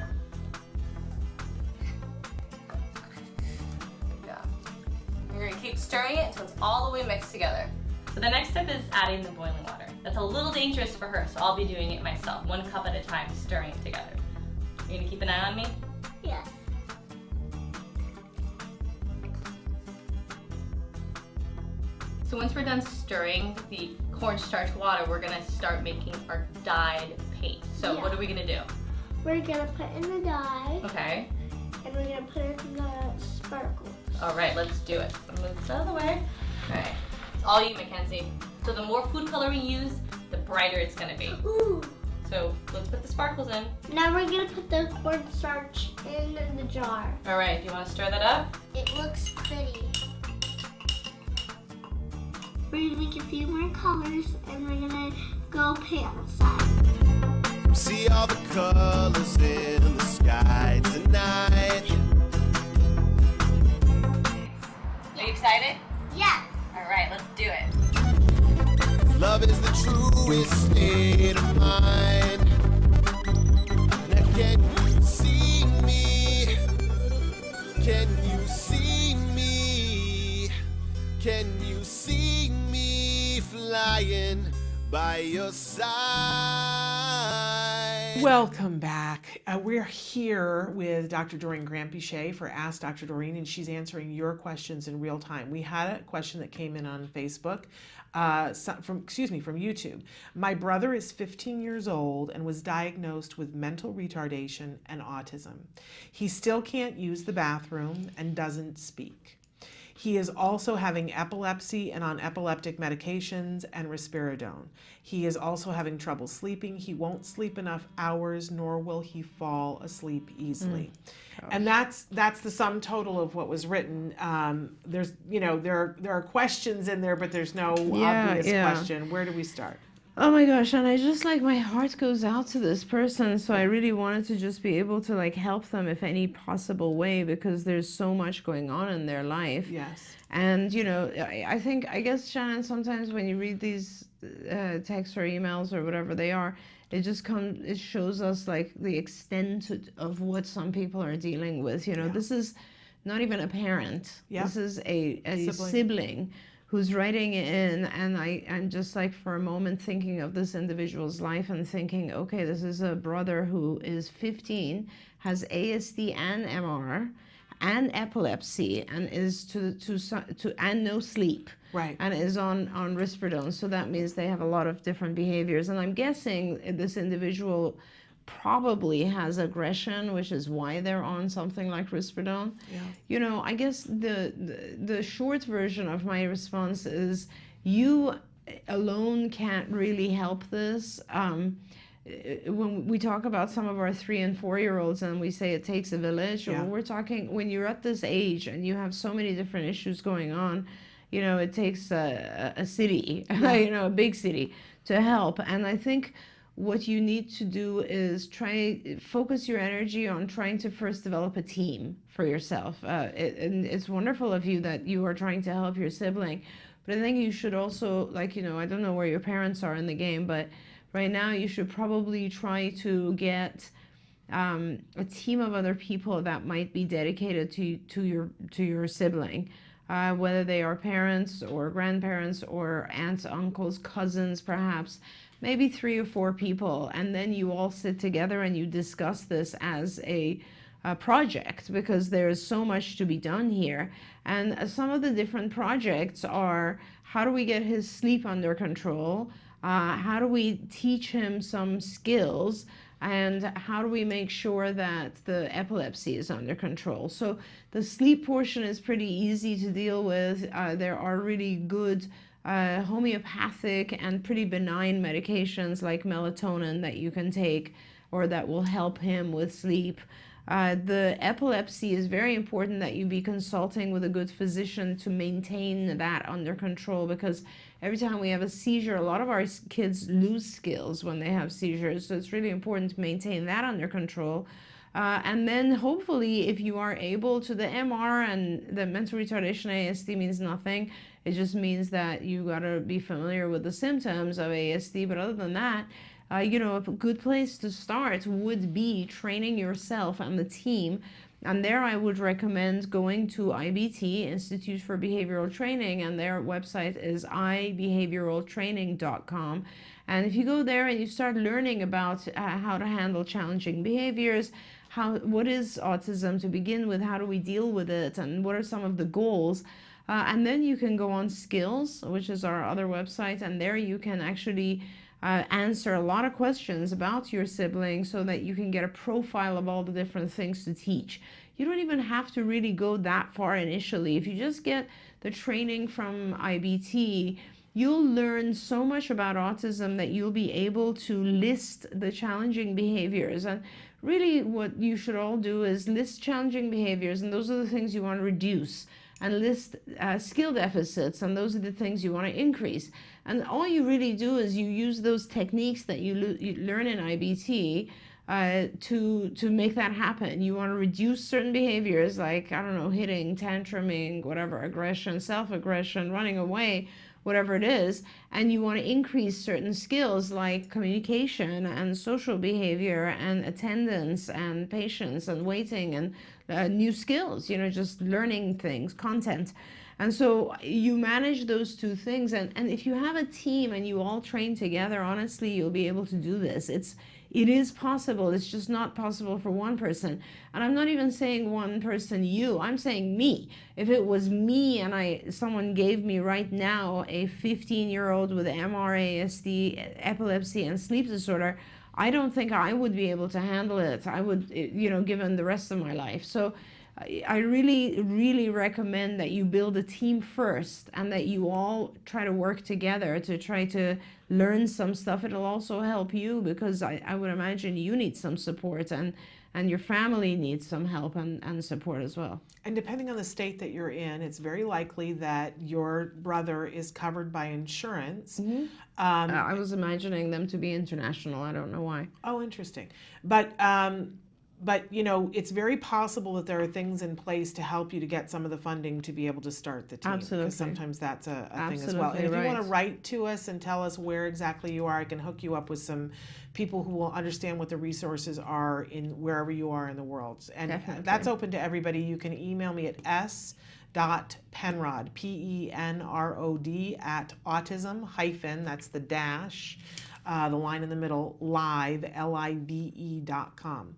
job. You're going to keep stirring it until it's all the way mixed together. So the next step is adding the boiling water. That's a little dangerous for her, so I'll be doing it myself, 1 cup at a time, stirring it together. You're going to keep an eye on me? Yes. So once we're done stirring the cornstarch water, we're gonna start making our dyed paint. So what are we gonna do? We're gonna put in the dye. Okay. And we're gonna put in the sparkles. All right, let's do it. Move this out of the way. All right, it's all you, Mackenzie. So the more food color we use, the brighter it's gonna be. Ooh. So let's put the sparkles in. Now we're gonna put the cornstarch in the jar. All right, do you wanna stir that up? It looks pretty. We're gonna make a few more colors and we're gonna go paint on the side. See all the colors in the sky tonight. Are you excited? Yeah. All right, let's do it. Love is the truest state of mind. Now can you see me? Can you see me? Can you see me flying by your side? Welcome back. We're here with Dr. Doreen Grant-Pichet for Ask Dr. Doreen, and she's answering your questions in real time. We had a question that came in on Facebook, from YouTube. My brother is 15 years old and was diagnosed with mental retardation and autism. He still can't use the bathroom and doesn't speak. He is also having epilepsy and on epileptic medications and risperidone. He is also having trouble sleeping. He won't sleep enough hours, nor will he fall asleep easily. And that's the sum total of what was written. There's, there are questions in there, but there's no obvious question. Where do we start? Oh my gosh, and I just my heart goes out to this person, so I really wanted to just be able to help them if any possible way, because there's so much going on in their life. Yes. And I guess, Shannon, sometimes when you read these texts or emails or whatever they are, it shows us the extent of what some people are dealing with. This is not even a parent. Yeah. This is a sibling who's writing in, and I'm just for a moment thinking of this individual's life and thinking, okay, this is a brother who is 15, has ASD and MR, and epilepsy and is and no sleep. Right. And is on risperidone. So that means they have a lot of different behaviors. And I'm guessing this individual probably has aggression, which is why they're on something like risperidone. Yeah. You know, I guess the short version of my response is you alone can't really help this. When we talk about some of our 3 and 4-year-olds and we say it takes a village, Yeah. we're talking when you're at this age and you have so many different issues going on, you know, it takes a city, you know, a big city to help. And I think what you need to do is focus your energy on trying to first develop a team for yourself. And it's wonderful of you that you are trying to help your sibling, but I think you should also, like, you know, I don't know where your parents are in the game, but right now you should probably try to get a team of other people that might be dedicated to your sibling. Whether they are parents or grandparents or aunts, uncles, cousins, perhaps, maybe 3 or 4 people, and then you all sit together and you discuss this as a project, because there's so much to be done here. And some of the different projects are, how do we get his sleep under control? How do we teach him some skills? And how do we make sure that the epilepsy is under control? So the sleep portion is pretty easy to deal with. There are really good homeopathic and pretty benign medications like melatonin that you can take or that will help him with sleep. The epilepsy is very important that you be consulting with a good physician to maintain that under control, because every time we have a seizure, a lot of our kids lose skills when they have seizures. So it's really important to maintain that under control. And then hopefully if you are able to, the MR and the mental retardation ASD means nothing. It just means that you got to be familiar with the symptoms of ASD. But other than that, you know, a good place to start would be training yourself and the team. And there I would recommend going to IBT, Institute for Behavioral Training, and their website is ibehavioraltraining.com. And if you go there and you start learning about how to handle challenging behaviors, what is autism to begin with, how do we deal with it, and what are some of the goals, and then you can go on Skills, which is our other website, and there you can actually answer a lot of questions about your sibling so that you can get a profile of all the different things to teach. You don't even have to really go that far initially. If you just get the training from IBT, you'll learn so much about autism that you'll be able to list the challenging behaviors. And really what you should all do is list challenging behaviors, and those are the things you want to reduce, and list skill deficits, and those are the things you want to increase. And all you really do is you use those techniques that you learn in IBT to make that happen. You want to reduce certain behaviors like, I don't know, hitting, tantruming, whatever, aggression, self-aggression, running away, whatever it is, and you want to increase certain skills like communication and social behavior and attendance and patience and waiting and new skills, you know, just learning things, content. And so you manage those two things, and if you have a team and you all train together, honestly, you'll be able to do this. It is possible. It's just not possible for one person. And I'm not even saying one person, you. I'm saying me. If it was me and someone gave me right now a 15-year-old with MRASD, epilepsy, and sleep disorder, I don't think I would be able to handle it. I would, you know, given the rest of my life. So I really, really recommend that you build a team first and that you all try to work together to try to learn some stuff. It'll also help you because I would imagine you need some support and your family needs some help and support as well. And depending on the state that you're in, it's very likely that your brother is covered by insurance. Mm-hmm. I was imagining them to be international. I don't know why. Oh, interesting. But, you know, it's very possible that there are things in place to help you to get some of the funding to be able to start the team. Absolutely. Because sometimes that's a thing as Absolutely well. And if you right. want to write to us and tell us where exactly you are, I can hook you up with some people who will understand what the resources are in wherever you are in the world. And Definitely. that's open to everybody. You can email me at s.penrod, Penrod, at autism- that's the dash, the line in the middle, live, live.com.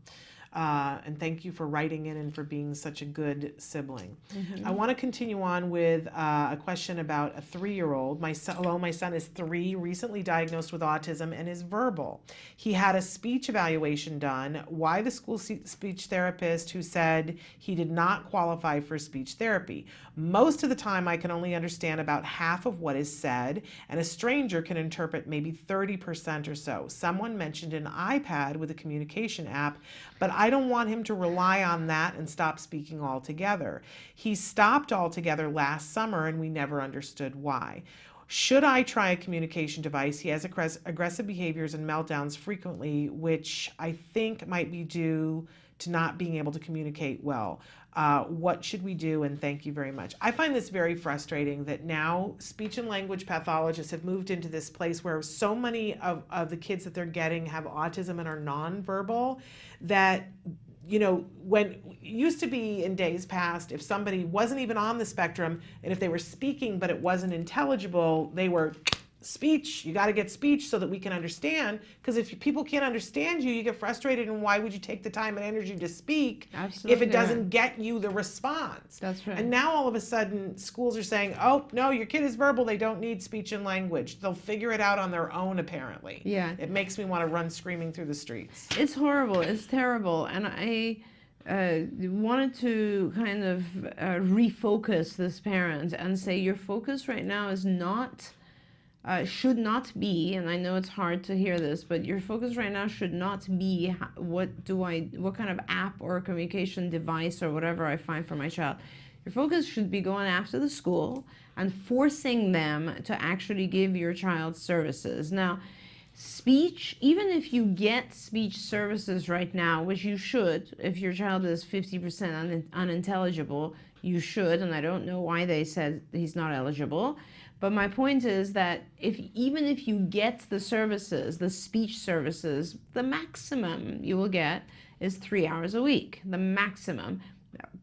And thank you for writing in and for being such a good sibling. I want to continue on with a question about a 3-year-old. My son is 3, recently diagnosed with autism, and is verbal. He had a speech evaluation done. Why the school speech therapist who said he did not qualify for speech therapy? Most of the time, I can only understand about half of what is said, and a stranger can interpret maybe 30% or so. Someone mentioned an iPad with a communication app, but I don't want him to rely on that and stop speaking altogether. He stopped altogether last summer, and we never understood why. Should I try a communication device? He has aggressive behaviors and meltdowns frequently, which I think might be due to not being able to communicate well. What should we do? And thank you very much. I find this very frustrating that now speech and language pathologists have moved into this place where so many of the kids that they're getting have autism and are nonverbal, that, you know, when it used to be in days past, if somebody wasn't even on the spectrum and if they were speaking but it wasn't intelligible, they were speech. You got to get speech so that we can understand, because if people can't understand you, you get frustrated, and why would you take the time and energy to speak if it doesn't get you the response? That's right. And now all of a sudden schools are saying, oh no, your kid is verbal, they don't need speech and language, they'll figure it out on their own apparently. Yeah. It makes me want to run screaming through the streets. It's horrible. It's terrible. And I wanted to kind of refocus this parent and say, your focus right now is not, should not be, and I know it's hard to hear this, but your focus right now should not be what kind of app or communication device or whatever I find for my child. Your focus should be going after the school and forcing them to actually give your child services. Now, speech, even if you get speech services right now, which you should, if your child is 50% unintelligible, you should, and I don't know why they said he's not eligible. But my point is that even if you get the services, the speech services, the maximum you will get is 3 hours a week, the maximum.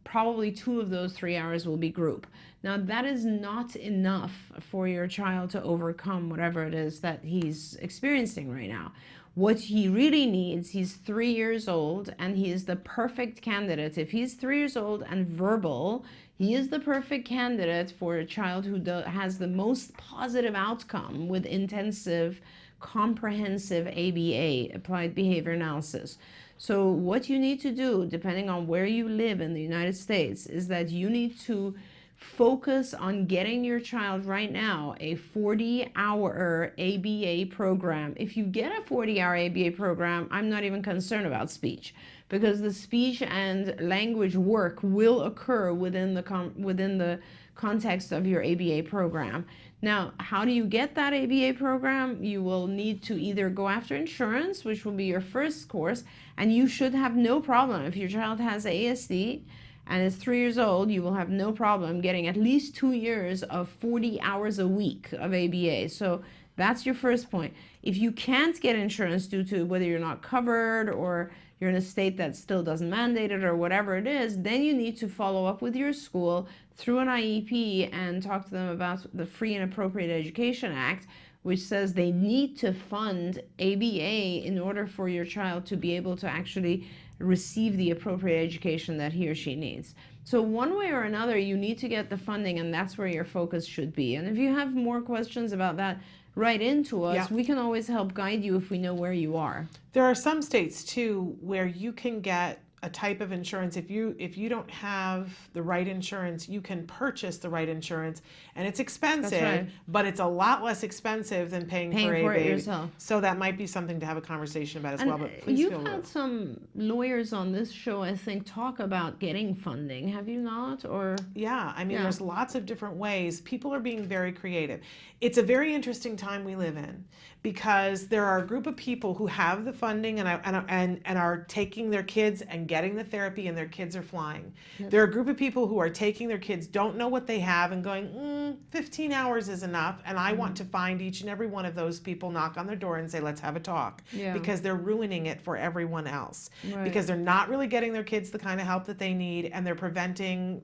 Probably 2 of those 3 hours will be group. Now, that is not enough for your child to overcome whatever it is that he's experiencing right now. What he really needs, he's 3 years old, and he is the perfect candidate. If he's 3 years old and verbal, he is the perfect candidate for a child who has the most positive outcome with intensive, comprehensive ABA, applied behavior analysis. So what you need to do, depending on where you live in the United States, is that you need to focus on getting your child right now a 40-hour ABA program. If you get a 40-hour ABA program, I'm not even concerned about speech, because the speech and language work will occur within the context of your ABA program. Now, how do you get that ABA program? You will need to either go after insurance, which will be your first course, and you should have no problem. If your child has ASD and is 3 years old, you will have no problem getting at least 2 years of 40 hours a week of ABA. So that's your first point. If you can't get insurance due to whether you're not covered or you're in a state that still doesn't mandate it or whatever it is, then you need to follow up with your school through an IEP and talk to them about the Free and Appropriate Education Act, which says they need to fund ABA in order for your child to be able to actually receive the appropriate education that he or she needs. So one way or another, you need to get the funding, and that's where your focus should be. And if you have more questions about that, write into us. Yeah. We can always help guide you if we know where you are. There are some states too where you can get a type of insurance. If you don't have the right insurance, you can purchase the right insurance, and it's expensive, That's right. but it's a lot less expensive than paying for it it yourself. So that might be something to have a conversation about as And well. But please you've feel had some lawyers on this show, I think, talk about getting funding. Have you not? Or yeah, I mean, Yeah. there's lots of different ways. People are being very creative. It's a very interesting time we live in, because there are a group of people who have the funding and are taking their kids and getting the therapy, and their kids are flying. Yep. There are a group of people who are taking their kids, don't know what they have, and going, 15 hours is enough. And I want to find each and every one of those people, knock on their door and say, let's have a talk. Yeah. Because they're ruining it for everyone else. Right. Because they're not really getting their kids the kind of help that they need, and they're preventing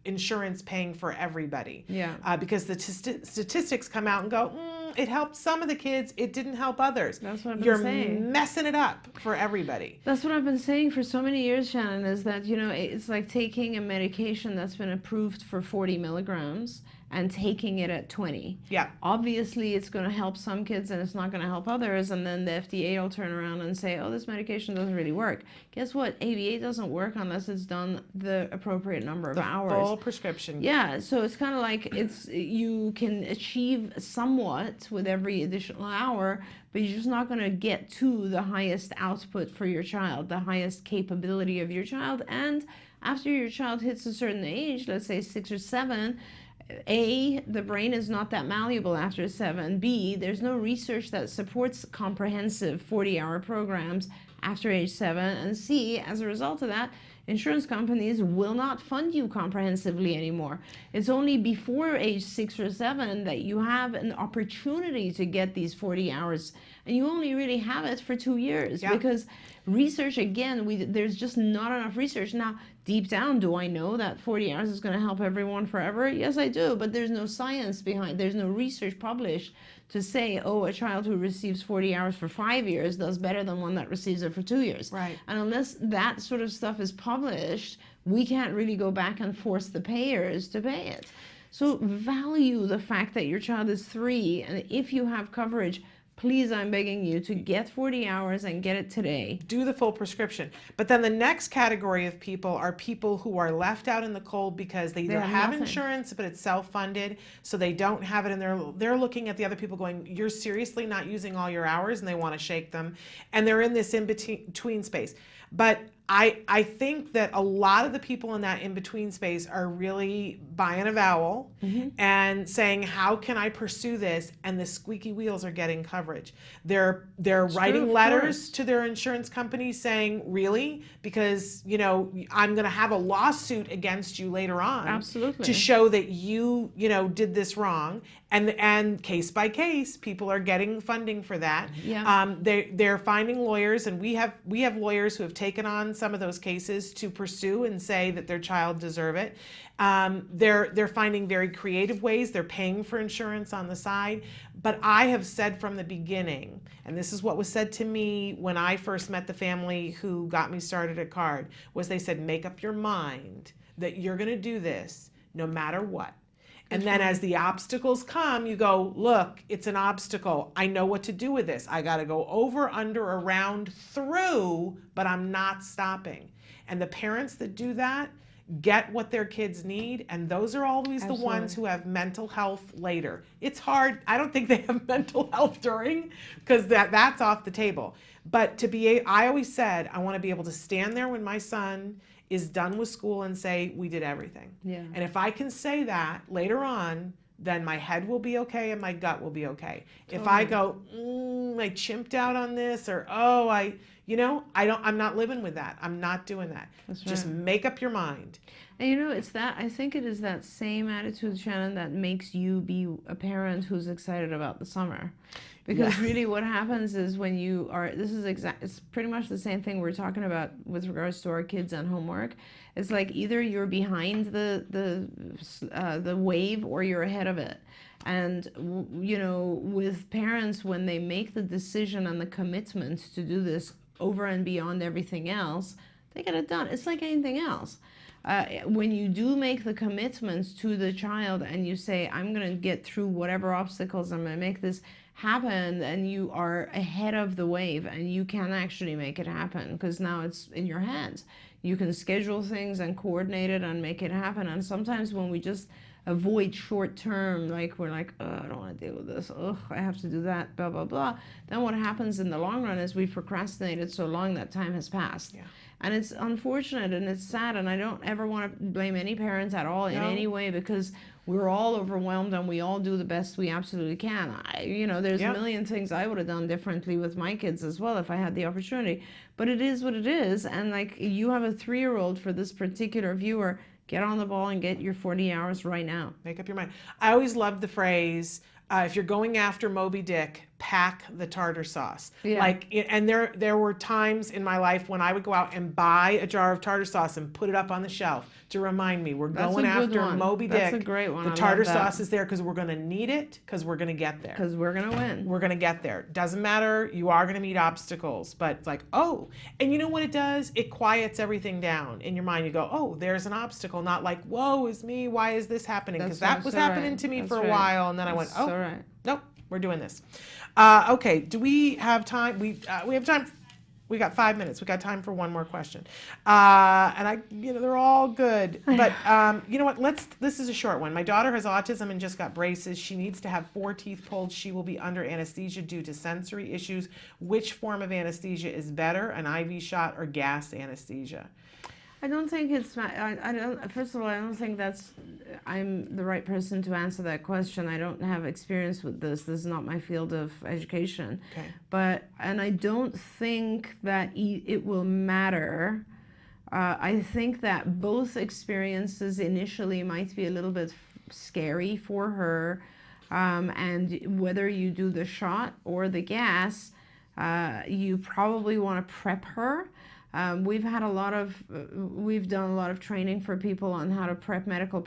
insurance paying for everybody. Yeah. Because the statistics come out and go, it helped some of the kids. It didn't help others. That's what I've been You're saying. messing it up for everybody. That's what I've been saying for so many years, Shannon, is that, you know, it's like taking a medication that's been approved for 40 milligrams and taking it at 20. Yeah. Obviously, it's going to help some kids and it's not going to help others. And then the FDA will turn around and say, oh, this medication doesn't really work. Guess what? ABA doesn't work unless it's done the appropriate number of hours. Full prescription. Yeah, so it's kind of like you can achieve somewhat with every additional hour, but you're just not going to get to the highest output for your child, the highest capability of your child. And after your child hits a certain age, let's say 6 or 7, A, the brain is not that malleable after 7. B, there's no research that supports comprehensive 40-hour programs after age 7. And C, as a result of that, insurance companies will not fund you comprehensively anymore. It's only before age 6 or 7 that you have an opportunity to get these 40 hours. And you only really have it for 2 years because research, again, there's just not enough research. Now, deep down, do I know that 40 hours is going to help everyone forever? Yes, I do. But there's no science behind, there's no research published to say, oh, a child who receives 40 hours for 5 years does better than one that receives it for 2 years. Right. And unless that sort of stuff is published, we can't really go back and force the payers to pay it. So value the fact that your child is 3, and if you have coverage, please, I'm begging you to get 40 hours and get it today. Do the full prescription. But then the next category of people are people who are left out in the cold because they either have nothing. insurance, but it's self-funded, so they don't have it, and they're looking at the other people going, you're seriously not using all your hours, and they want to shake them. And they're in this in-between space. But I think that a lot of the people in that in-between space are really buying a vowel and saying, how can I pursue this? And the squeaky wheels are getting coverage. They're writing letters to their insurance companies saying, really? Because, you know, I'm going to have a lawsuit against you later on. Absolutely. To show that you did this wrong. And case by case, people are getting funding for that. Yeah. They're finding lawyers, and we have lawyers who have taken on some of those cases to pursue and say that their child deserve it. They're finding very creative ways. They're paying for insurance on the side. But I have said from the beginning, and this is what was said to me when I first met the family who got me started at CARD, was they said, make up your mind that you're going to do this no matter what. And then as the obstacles come, you go, look, it's an obstacle. I know what to do with this. I got to go over, under, around, through, but I'm not stopping. And the parents that do that get what their kids need, and those are always the ones who have mental health later. It's hard. I don't think they have mental health during, because that's off the table. But I always said, I want to be able to stand there when my son is done with school and say, we did everything. Yeah. And if I can say that later on, then my head will be okay and my gut will be okay. Totally. If I go, I chimped out on this, or I'm not living with that. I'm not doing that. That's Just right. make up your mind. And I think it is that same attitude, Shannon, that makes you be a parent who's excited about the summer. Because really what happens is when you are, it's pretty much the same thing we're talking about with regards to our kids and homework. It's like either you're behind the wave or you're ahead of it. And, with parents, when they make the decision and the commitment to do this over and beyond everything else, they get it done. It's like anything else. When you do make the commitments to the child and you say, I'm going to get through whatever obstacles, I'm going to make this happen, and you are ahead of the wave and you can actually make it happen because now it's in your hands. You can schedule things and coordinate it and make it happen. And sometimes when we just avoid short term, like we're like, oh, I don't want to deal with this, oh, I have to do that, blah, blah, blah. Then what happens in the long run is we've procrastinated so long that time has passed. Yeah. And it's unfortunate and it's sad, and I don't ever want to blame any parents at all in any way, because we're all overwhelmed and we all do the best we absolutely can. There's a million things I would have done differently with my kids as well if I had the opportunity. But it is what it is, and like you have a 3-year-old, for this particular viewer, get on the ball and get your 40 hours right now. Make up your mind. I always loved the phrase, if you're going after Moby Dick, pack the tartar sauce. Yeah. And there were times in my life when I would go out and buy a jar of tartar sauce and put it up on the shelf to remind me we're That's going a good after one. Moby Dick. That's a great one. The I tartar love that. sauce is there because we're going to need it, because we're going to get there. Because we're going to win. We're going to get there. Doesn't matter. You are going to meet obstacles. But it's like, oh, and you know what it does? It quiets everything down in your mind. You go, oh, there's an obstacle. Not like, whoa, is me. Why is this happening? Because that was happening to me for a while. And then I went, oh, nope, we're doing this. Okay, do we have time? We have time. We got 5 minutes. We got time for one more question. And they're all good. But you know what? This is a short one. My daughter has autism and just got braces. She needs to have 4 teeth pulled. She will be under anesthesia due to sensory issues. Which form of anesthesia is better, an IV shot or gas anesthesia? I don't think it's. I don't. First of all, I don't think I'm the right person to answer that question. I don't have experience with this. This is not my field of education. Okay. And I don't think that it will matter. I think that both experiences initially might be a little bit scary for her, and whether you do the shot or the gas, you probably want to prep her. We've done a lot of training for people on how to prep medical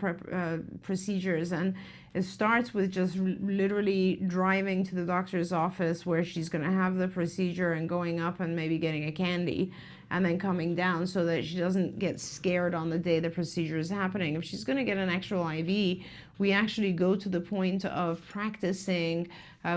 procedures, and it starts with just literally driving to the doctor's office where she's going to have the procedure and going up and maybe getting a candy and then coming down so that she doesn't get scared on the day the procedure is happening. If she's going to get an actual IV, we actually go to the point of practicing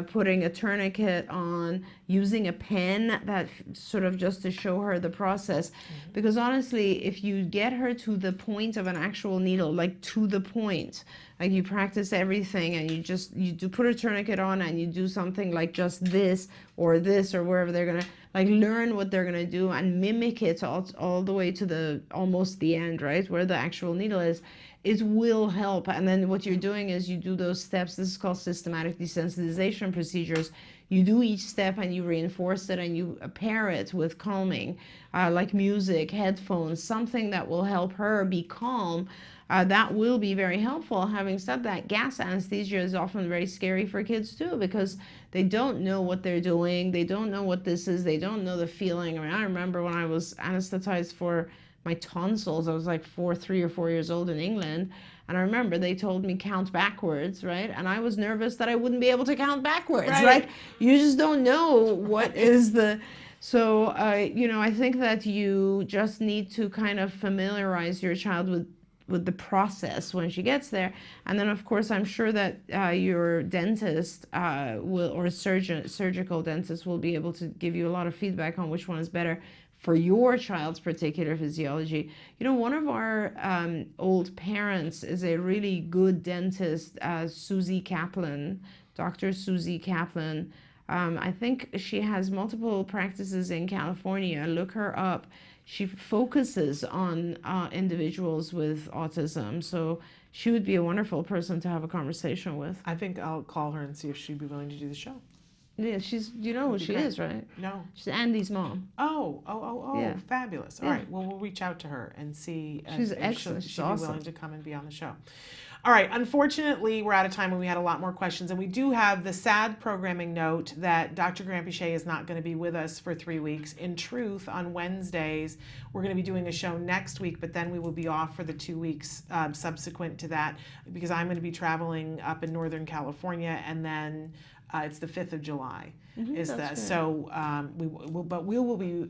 putting a tourniquet on, using a pen, that sort of just to show her the process. Because honestly, if you get her to the point of an actual needle, like to the point, like you practice everything and you do put a tourniquet on and you do something like just this or wherever they're gonna like learn what they're gonna do and mimic it all the way to almost the end, right, where the actual needle is. It will help. And then what you're doing is you do those steps. This is called systematic desensitization procedures. You do each step and you reinforce it and you pair it with calming, like music, headphones, something that will help her be calm. That will be very helpful. Having said that, gas anesthesia is often very scary for kids too, because they don't know what they're doing. They don't know what this is. They don't know the feeling. I mean, I remember when I was anesthetized for my tonsils. I was like 3 or 4 years old in England. And I remember they told me count backwards, right? And I was nervous that I wouldn't be able to count backwards, right? You just don't know what is the... So, I think that you just need to kind of familiarize your child with the process when she gets there. And then, of course, I'm sure that your dentist or surgical dentist will be able to give you a lot of feedback on which one is better for your child's particular physiology. One of our old parents is a really good dentist, Susie Kaplan, Dr. Susie Kaplan. I think she has multiple practices in California. Look her up. She focuses on individuals with autism. So she would be a wonderful person to have a conversation with. I think I'll call her and see if she'd be willing to do the show. Yeah, you know who she is, right? No. She's Andy's mom. Oh, Yeah. Fabulous. All right, well, we'll reach out to her and see She's if excellent. she'd be willing to come and be on the show. All right, unfortunately, we're out of time and we had a lot more questions. And we do have the sad programming note that Dr. Grandpichet is not going to be with us for 3 weeks. In truth, on Wednesdays, we're going to be doing a show next week, but then we will be off for the 2 weeks subsequent to that, because I'm going to be traveling up in Northern California, and then it's the 5th of July. So we will be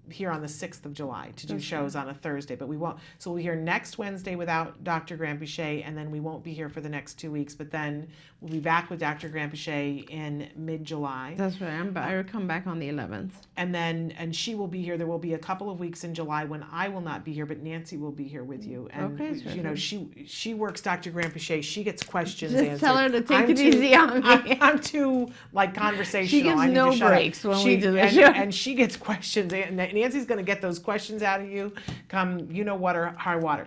here on the 6th of July to do shows on a Thursday, but we won't. So we'll be here next Wednesday without Dr. Grandpichet, and then we won't be here for the next 2 weeks, but then we'll be back with Dr. Grandpichet in mid-July. That's right. I come back on the 11th. And she will be here. There will be a couple of weeks in July when I will not be here, but Nancy will be here with you. And she works Dr. Grandpichet. She gets questions answered. Just tell her to take it easy on me. I'm too conversational. She gets no breaks when we do this show. And she gets questions. Nancy's going to get those questions out of you come what or high water.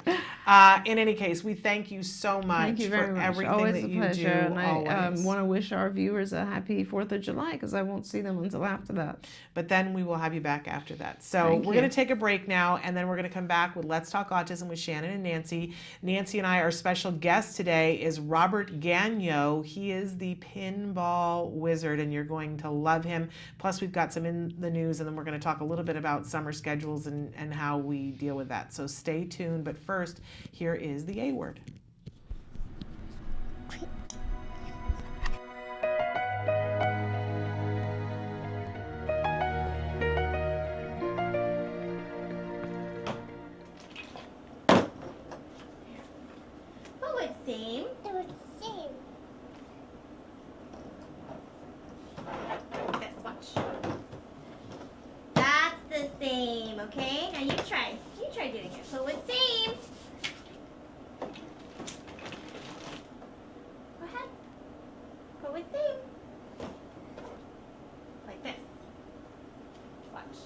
In any case, we thank you so much for everything always that a you pleasure. do. And I want to wish our viewers a happy 4th of July, because I won't see them until after that. But then we will have you back after that. So we're going to take a break now, and then we're going to come back with Let's Talk Autism with Shannon and Nancy. Nancy and I, our special guest today is Robert Gagnon. He is the pinball tall wizard, and you're going to love him. Plus, we've got some in the news, and then we're going to talk a little bit about summer schedules and how we deal with that. So stay tuned. But first, here is the A word. Oh, it seemed. It would seem. This, watch. That's the same, okay? Now you try. You try doing it. So it seems. Go ahead. Go it seem. Like this. Watch.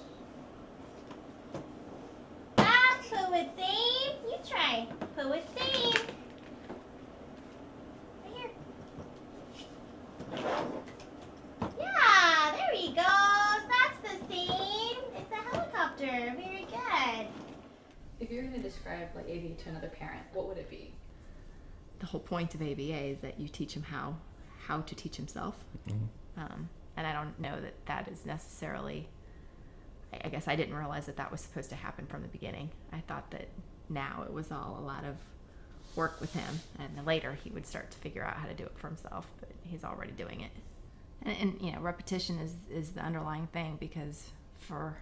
That's who it seems. You try. Who it seems. Right here. Yeah, there he goes. That's the same. It's a helicopter. Very good. If you're going to describe like ABA to another parent, what would it be? The whole point of ABA is that you teach him how to teach himself. And I don't know that that is necessarily, I guess I didn't realize that that was supposed to happen from the beginning. I thought that now it was all a lot of work with him, and then later he would start to figure out how to do it for himself, but he's already doing it. And you know, repetition is the underlying thing, because for,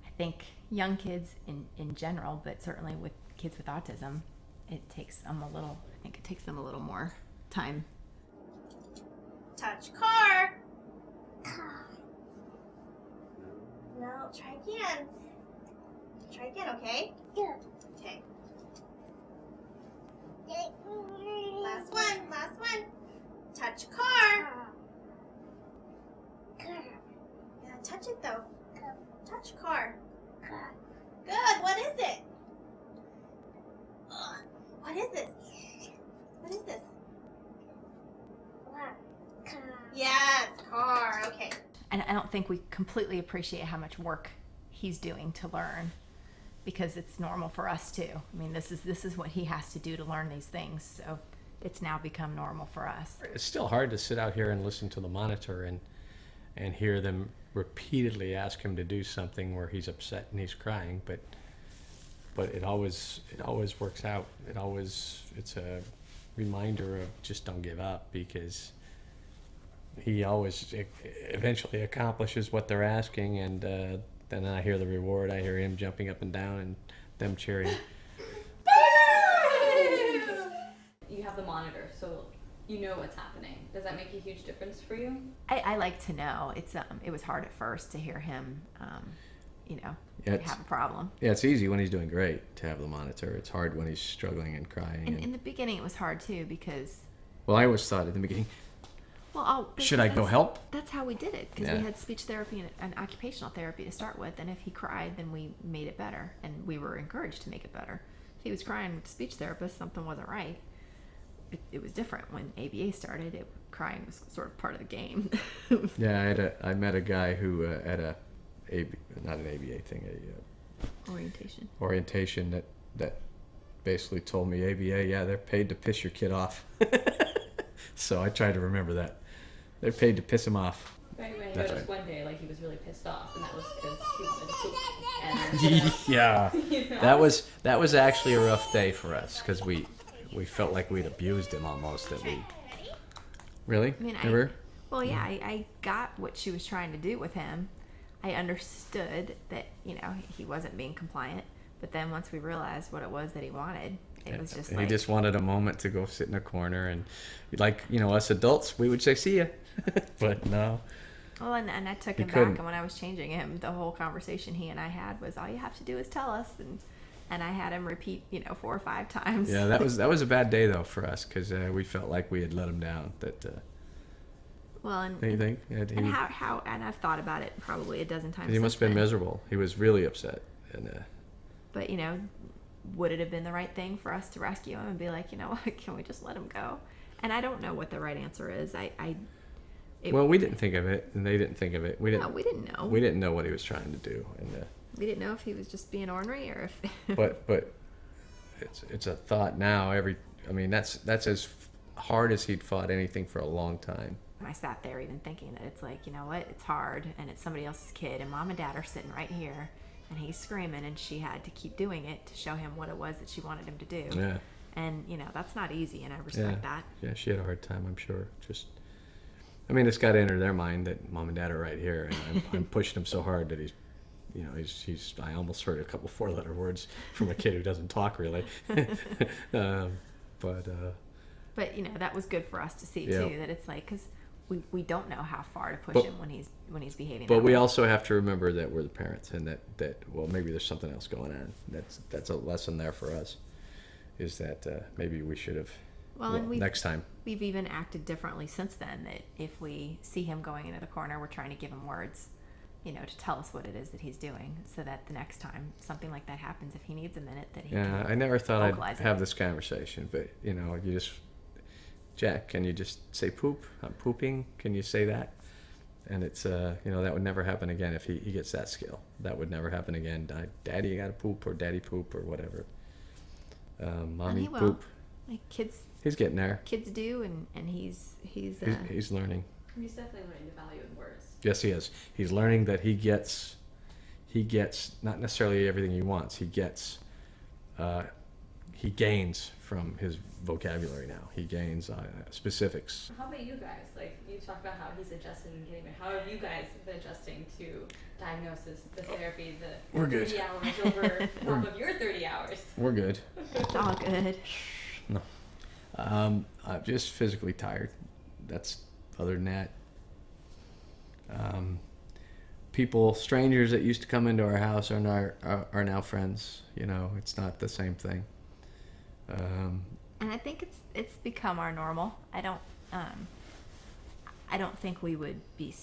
I think, young kids in general, but certainly with kids with autism, it takes them a little more time. Touch car. No, try again. Try again, okay? Yeah. Okay. Last one. Touch car. Yeah, touch it though. Touch car. Good, what is it? Ugh, what is this? What is this? Yes, car, okay. And I don't think we completely appreciate how much work he's doing to learn, because it's normal for us too. I mean, this is what he has to do to learn these things, so it's now become normal for us. It's still hard to sit out here and listen to the monitor and hear them repeatedly ask him to do something where he's upset and he's crying, but it always works out. It's a reminder of just don't give up, because he always eventually accomplishes what they're asking, and then I hear the reward. I hear him jumping up and down and them cheering. You have the monitor, so you know what's happening. Does that make a huge difference for you? I like to know. It was hard at first to hear him, have a problem. Yeah, it's easy when he's doing great to have the monitor. It's hard when he's struggling and crying. And in the beginning, it was hard too, because. Well, I always thought at the beginning, should I go help? That's how we did it, because we had speech therapy and occupational therapy to start with, and if he cried, then we made it better, and we were encouraged to make it better. If he was crying with the speech therapist, something wasn't right. It was different when ABA started. Crying was sort of part of the game. Yeah, I met a guy who at not an ABA thing, orientation that basically told me ABA, yeah, they're paid to piss your kid off. So I tried to remember that. They're paid to piss him off. Right. There was one day, like, he was really pissed off, and that was because he wanted to poop. And, Yeah, you know? that was actually a rough day for us, because we felt like we'd abused him almost. That we really. I mean, Ever? I got what she was trying to do with him. I understood that he wasn't being compliant, but then once we realized what it was that he wanted, it was just he just wanted a moment to go sit in a corner, and like us adults, we would say see ya, but no. Well, and I took him back, and when I was changing him, the whole conversation he and I had was, all you have to do is tell us, and I had him repeat 4 or 5 times. Yeah, that was a bad day though for us, because we felt like we had let him down. Well, and do you think? And how and I've thought about it probably a dozen times. He must have been miserable. He was really upset, and. But would it have been the right thing for us to rescue him and be like, can we just let him go? And I don't know what the right answer is. Well, we didn't think of it, and they didn't think of it. We didn't know. We didn't know what he was trying to do, and we didn't know if he was just being ornery or if. but it's a thought now. That's as hard as he'd fought anything for a long time. I sat there even thinking that it's like, you know what, it's hard and it's somebody else's kid and mom and dad are sitting right here and he's screaming and she had to keep doing it to show him what it was that she wanted him to do. Yeah. And, you know, that's not easy and I respect that. Yeah, she had a hard time, I'm sure. It's got to enter their mind that mom and dad are right here, and I'm pushing him so hard that he's I almost heard a couple 4-letter words from a kid who doesn't talk really. But, you know, that was good for us to see too, that it's like, because we don't know how far to push him when he's behaving. But we also have to remember that we're the parents, and that well, maybe there's something else going on. That's a lesson there for us, is that maybe we should have, next time. We've even acted differently since then, that if we see him going into the corner, we're trying to give him words, you know, to tell us what it is that he's doing, so that the next time something like that happens, if he needs a minute, that he can I never thought vocalize I'd have this conversation, but, you know, you just, Jack, can you just say poop? I'm pooping. Can you say that? And it's, you know, that would never happen again if he gets that skill. That would never happen again. Daddy, you got to poop, or daddy poop, or whatever. Mommy poop. Like kids. He's getting there. Kids do, and he's learning. He's definitely learning the value in words. Yes, he is. He's learning that he gets not necessarily everything he wants. He gains from his vocabulary now. He gains specifics. How about you guys? Like, you talk about how he's adjusted and getting there. How have you guys been adjusting to diagnosis, the therapy, the We're good. 30 hours over top of your 30 hours? We're good. It's all good. No. I'm just physically tired. Other than that. Strangers that used to come into our house are now friends. You know, it's not the same thing. And I think it's become our normal. I don't think we would be,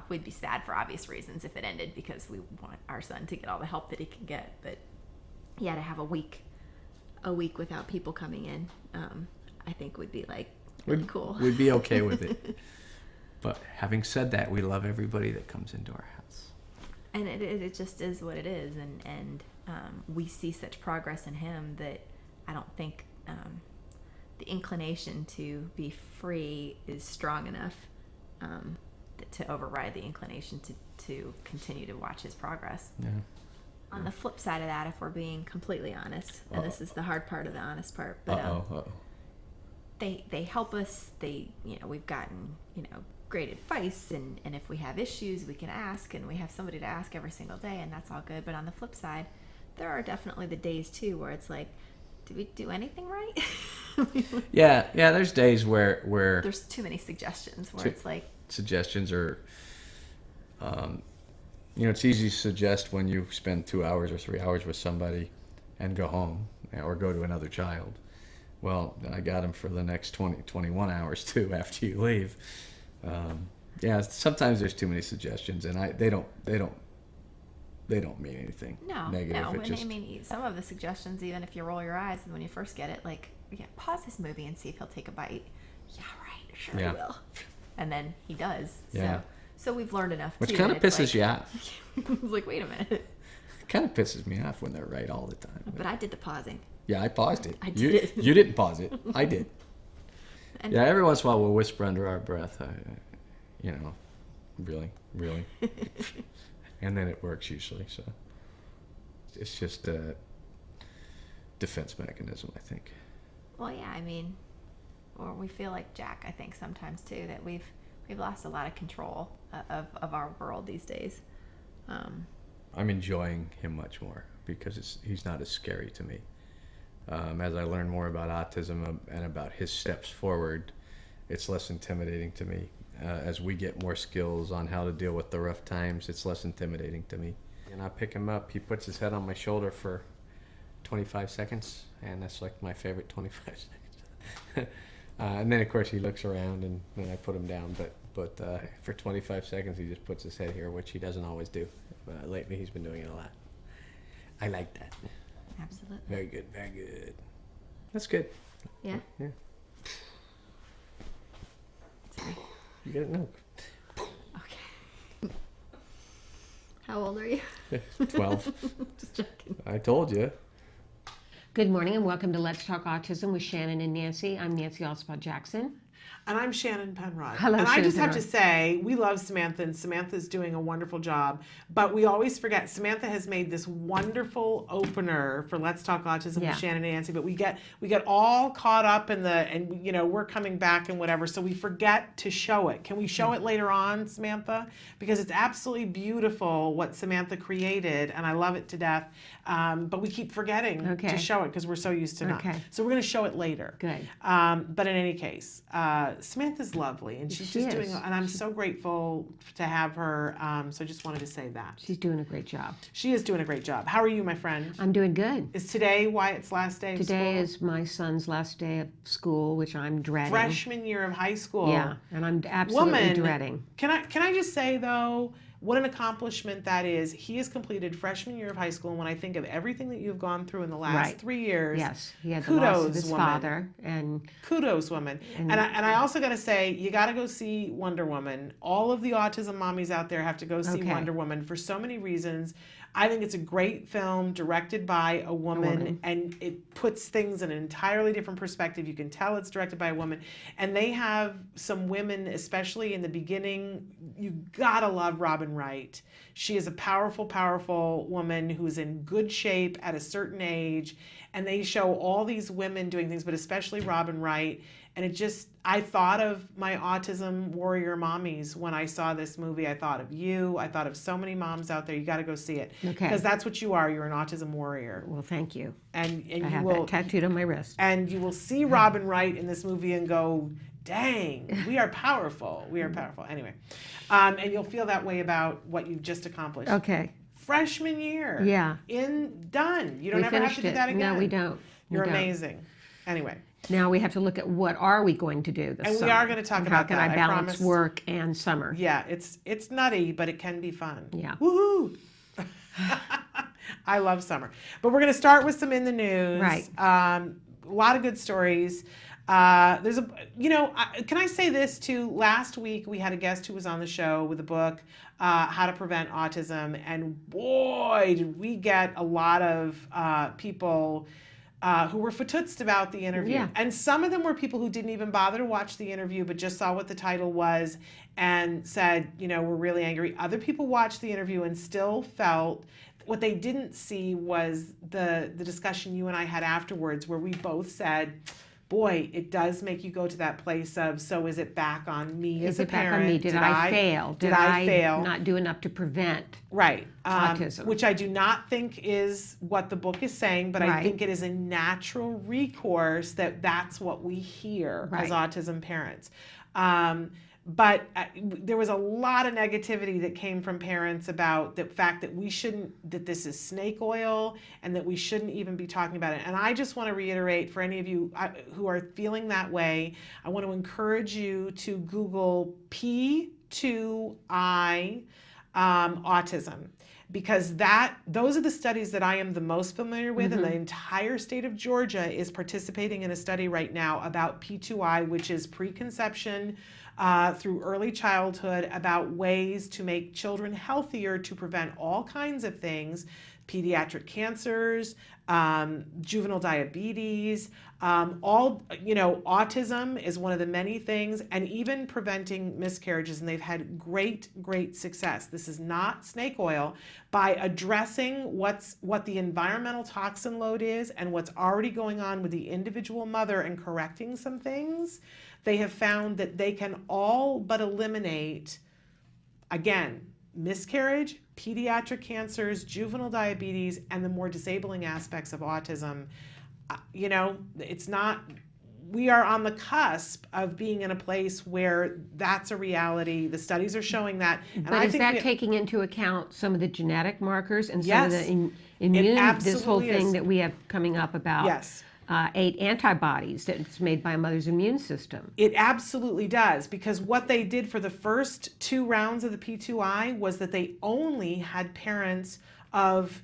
we'd be sad for obvious reasons if it ended, because we want our son to get all the help that he can get. But yeah, to have a week without people coming in, I think would be like really cool. We'd be okay with it. But having said that, we love everybody that comes into our house. And it just is what it is, and we see such progress in him that I don't think the inclination to be free is strong enough to override the inclination to continue to watch his progress. Yeah. On the flip side of that, if we're being completely honest, and this is the hard part of the honest part, but they help us. We've gotten, great advice, and if we have issues, we can ask, and we have somebody to ask every single day, and that's all good. But on the flip side, there are definitely the days too where it's like, did we do anything right? Yeah. There's days where there's too many suggestions where it's like suggestions are. It's easy to suggest when you spend 2 hours or 3 hours with somebody and go home or go to another child. Well, I got him for the next 21 hours too after you leave. Sometimes there's too many suggestions, and they don't mean anything negative. No. I mean, some of the suggestions, even if you roll your eyes and when you first get it, like, pause this movie and see if he'll take a bite. Yeah, right. Sure, he will. And then he does. Yeah. So we've learned enough. Which kind of pisses you off. It's like, wait a minute. It kind of pisses me off when they're right all the time. But I did the pausing. Yeah, I paused it. I did. You didn't pause it. I did. And every once in a while we'll whisper under our breath, really? And then it works usually, so it's just a defense mechanism, I think. Well, yeah, I mean, or we feel like Jack, I think sometimes too, that we've lost a lot of control of our world these days. I'm enjoying him much more because he's not as scary to me. As I learn more about autism and about his steps forward, it's less intimidating to me. As we get more skills on how to deal with the rough times, it's less intimidating to me. And I pick him up, he puts his head on my shoulder for 25 seconds, and that's like my favorite 25 seconds. And then of course he looks around, and then I put him down, but for 25 seconds he just puts his head here, which he doesn't always do. Lately he's been doing it a lot. I like that. Absolutely. Very good, very good. That's good. Yeah? Yeah. Sorry. You get it now. Okay. How old are you? 12. Just checking. I told you. Good morning and welcome to Let's Talk Autism with Shannon and Nancy. I'm Nancy Alspaugh Jackson. And I'm Shannon Penrod. Hello, and Shannon I just have Penrod. to say, we love Samantha, and Samantha's doing a wonderful job. But we always forget, Samantha has made this wonderful opener for Let's Talk Autism Yeah. with Shannon and Nancy. But we get all caught up in and you know, we're coming back and whatever, so we forget to show it. Can we show it later on, Samantha? Because it's absolutely beautiful what Samantha created, and I love it to death. But we keep forgetting to show it because we're so used to not. So we're going to show it later. Good. But in any case, Samantha's lovely, and she's just doing, and I'm so grateful to have her. So I just wanted to say that. She's doing a great job. She is doing a great job. How are you, my friend? I'm doing good. Is today Wyatt's last day of school? Today is my son's last day of school, which I'm dreading. Freshman year of high school. Yeah, and I'm absolutely dreading. Can I just say though, what an accomplishment that is. He has completed freshman year of high school, and when I think of everything that you've gone through in the last 3 years, yes, he had kudos, the loss of his woman. father, and kudos, woman. And I also got to say, you got to go see Wonder Woman. All of the autism mommies out there have to go see Wonder Woman for so many reasons. I think it's a great film directed by a woman, and it puts things in an entirely different perspective. You can tell it's directed by a woman, and they have some women, especially in the beginning. You gotta love Robin Wright. She is a powerful, powerful woman who's in good shape at a certain age, and they show all these women doing things, but especially Robin Wright. And it just, I thought of my autism warrior mommies when I saw this movie. I thought of you. I thought of so many moms out there. You got to go see it. Because that's what you are. You're an autism warrior. Well, thank you. And I you have will, that tattooed on my wrist. And you will see Robin Wright in this movie and go, dang, we are powerful. We are powerful. Anyway, and you'll feel that way about what you've just accomplished. Okay. Freshman year. Yeah. Done. You don't ever have to do that again. No, we don't. You're amazing. Anyway. Now we have to look at what are we going to do this summer. We are going to talk about that. How can I balance work and summer? Yeah, it's nutty, but it can be fun. Yeah. Woohoo! I love summer. But we're going to start with some in the news. Right. A lot of good stories. There's can I say this too? Last week we had a guest who was on the show with a book, How to Prevent Autism, and boy, did we get a lot of people who were fatoutsed about the interview. Yeah. And some of them were people who didn't even bother to watch the interview, but just saw what the title was and said, we're really angry. Other people watched the interview and still felt what they didn't see was the discussion you and I had afterwards, where we both said, boy, it does make you go to that place of, so is it back on me as a parent? Is it back on me? Did I fail? Did I fail? Not do enough to prevent autism? Which I do not think is what the book is saying, but I think it is a natural recourse that's what we hear as autism parents. But there was a lot of negativity that came from parents about the fact that that this is snake oil and that we shouldn't even be talking about it. And I just want to reiterate for any of you who are feeling that way, I want to encourage you to Google P2I autism. Because those are the studies that I am the most familiar with, and the entire state of Georgia is participating in a study right now about P2I, which is preconception through early childhood, about ways to make children healthier to prevent all kinds of things, pediatric cancers, juvenile diabetes, autism is one of the many things, and even preventing miscarriages, and they've had great success. This is not snake oil. By addressing what the environmental toxin load is and what's already going on with the individual mother and correcting some things, they have found that they can all but eliminate, again, miscarriage, pediatric cancers, juvenile diabetes, and the more disabling aspects of autism. It's not, we are on the cusp of being in a place where that's a reality. The studies are showing that. And But is that taking into account some of the genetic markers and some of the immune, this whole thing that we have coming up about? Yes. 8 antibodies that's made by a mother's immune system. It absolutely does, because what they did for the first 2 rounds of the P2I was that they only had parents of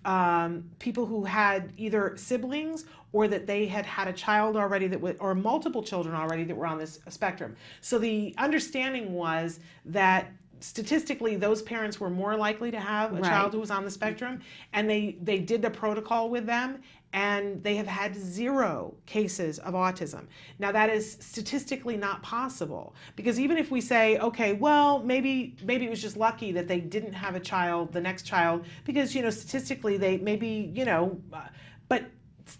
people who had either siblings or that they had had a child already or multiple children already that were on this spectrum. So the understanding was that statistically those parents were more likely to have a child who was on the spectrum, and they did the protocol with them. and they have had 0 cases of autism. Now that is statistically not possible, because even if we say, okay, well, maybe it was just lucky that they didn't have a child, the next child, because, statistically they maybe, but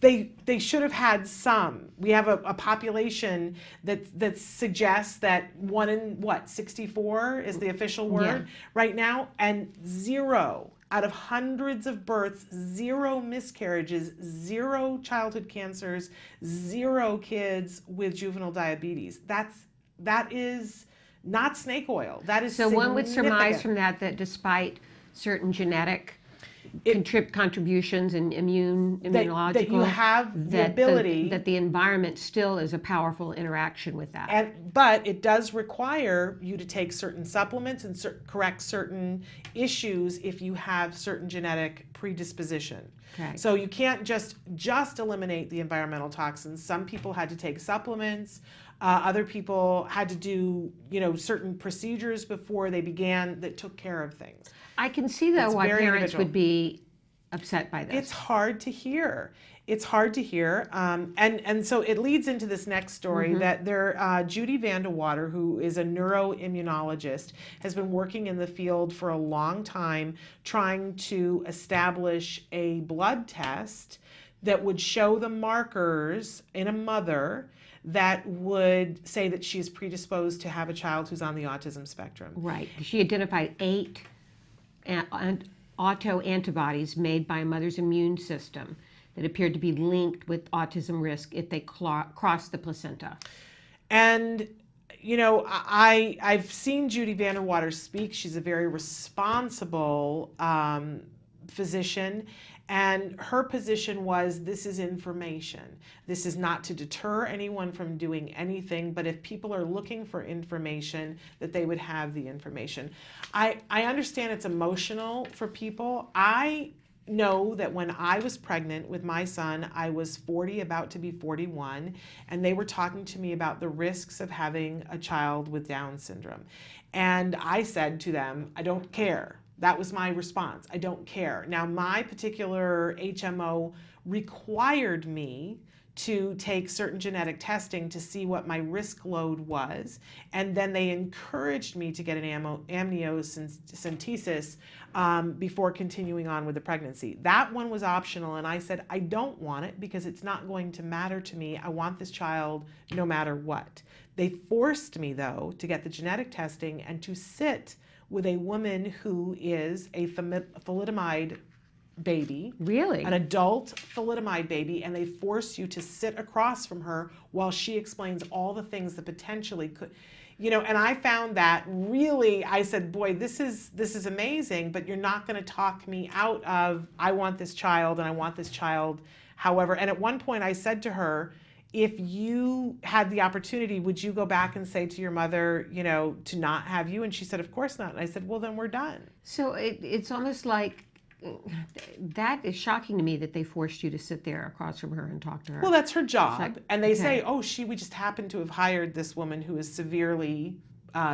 they should have had some. We have a population that suggests that 1 in 64 is the official word right now, and 0 out of hundreds of births, 0 miscarriages, 0 childhood cancers, 0 kids with juvenile diabetes. That is not snake oil. That is so one would surmise from that despite certain genetic contributions and immunological, that you have the ability, that the environment still is a powerful interaction with that. But it does require you to take certain supplements and correct certain issues if you have certain genetic predisposition. Okay. So you can't just eliminate the environmental toxins. Some people had to take supplements. Other people had to do, certain procedures before they began that took care of things. I can see, though, why parents would be upset by this. It's hard to hear. And so it leads into this next story that Judy Vandewater, who is a neuroimmunologist, has been working in the field for a long time trying to establish a blood test that would show the markers in a mother that would say that she is predisposed to have a child who's on the autism spectrum. Right. She identified 8 autoantibodies made by a mother's immune system that appeared to be linked with autism risk if they crossed the placenta. And, I've seen Judy Vandewater speak. She's a very responsible physician. And her position was, this is information. This is not to deter anyone from doing anything, but if people are looking for information, that they would have the information. I understand it's emotional for people. I know that when I was pregnant with my son, I was 40, about to be 41, and they were talking to me about the risks of having a child with Down syndrome. And I said to them, I don't care. That was my response. I don't care. Now, my particular HMO required me to take certain genetic testing to see what my risk load was, and then they encouraged me to get an amniocentesis before continuing on with the pregnancy. That one was optional, and I said, I don't want it because it's not going to matter to me. I want this child no matter what. They forced me, though, to get the genetic testing and to sit with a woman who is a thalidomide baby. Really? An adult thalidomide baby, and they force you to sit across from her while she explains all the things that potentially could, and I found that really, I said, boy, this is amazing, but you're not going to talk me out of, I want this child and I want this child. However, and at one point I said to her, if you had the opportunity, would you go back and say to your mother, to not have you? And she said, of course not. And I said, well, then we're done. So it's almost like, that is shocking to me that they forced you to sit there across from her and talk to her. Well, that's her job. Like, and they say, we just happened to have hired this woman who is severely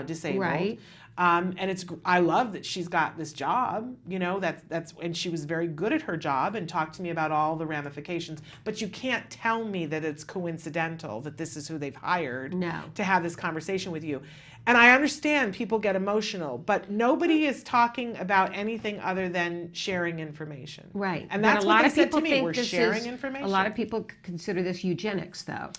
disabled. Right. And I love that she's got this job, and she was very good at her job and talked to me about all the ramifications. But you can't tell me that it's coincidental that this is who they've hired to have this conversation with you. And I understand people get emotional, but nobody is talking about anything other than sharing information. Right. And that's what they said to me. We're sharing information. A lot of people consider this eugenics, though.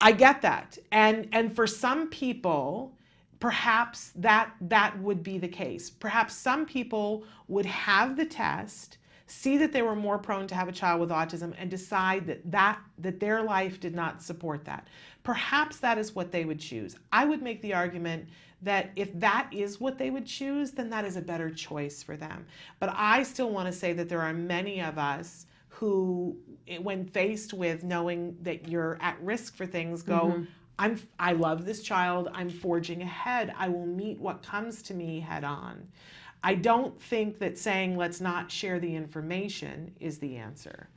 I get that. And for some people, perhaps that would be the case. Perhaps some people would have the test, see that they were more prone to have a child with autism, and decide that their life did not support that. Perhaps that is what they would choose. I would make the argument that if that is what they would choose, then that is a better choice for them. But I still want to say that there are many of us who, when faced with knowing that you're at risk for things, go, I love this child, I'm forging ahead, I will meet what comes to me head on. I don't think that saying let's not share the information is the answer.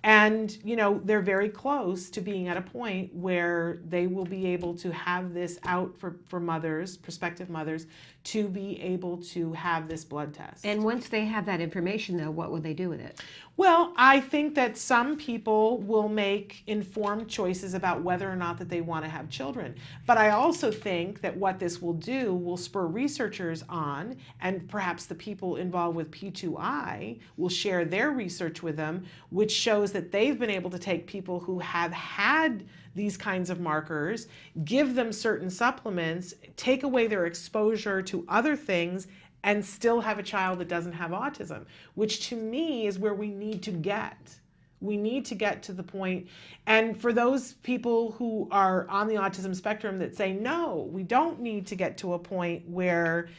And, you know, they're very close to being at a point where they will be able to have this out for mothers, prospective mothers, to be able to have this blood test. And once they have that information, though, what will they do with it? Well, I think that some people will make informed choices about whether or not that they want to have children. But I also think that what this will do will spur researchers on, and perhaps the people involved with P2I will share their research with them, which shows that they've been able to take people who have had these kinds of markers, give them certain supplements, take away their exposure to other things, and still have a child that doesn't have autism, which to me is where we need to get. We need to get to the point. And for those people who are on the autism spectrum that say, no, we don't need to get to a point where,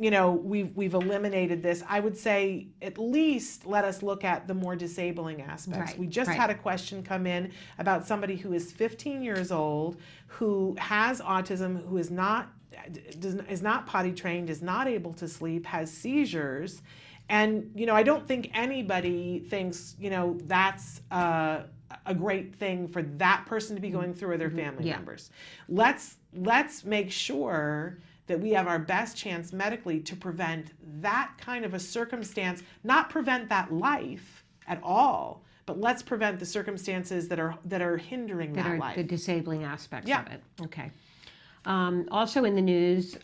you know, we've eliminated this, I would say at least let us look at the more disabling aspects. Right, We just right. had a question come in about somebody who is 15 years old, who has autism, who is not potty trained, is not able to sleep, has seizures. And, you know, I don't think anybody thinks, you know, that's a great thing for that person to be going through or their family members. Let's make sure that we have our best chance medically to prevent that kind of a circumstance, not prevent that life at all, but let's prevent the circumstances that are hindering that life. The disabling aspects Yeah. of it. Okay. Also in the news,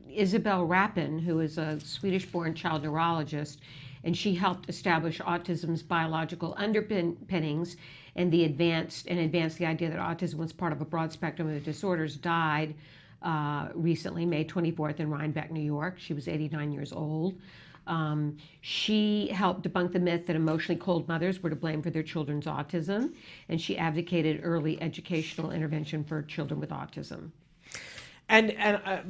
Isabel Rappin, who is a Swedish-born child neurologist, and she helped establish autism's biological underpinnings and advanced the idea that autism was part of a broad spectrum of disorders, died recently, May 24th, in Rhinebeck, New York. She was 89 years old. She helped debunk the myth that emotionally cold mothers were to blame for their children's autism, and she advocated early educational intervention for children with autism. And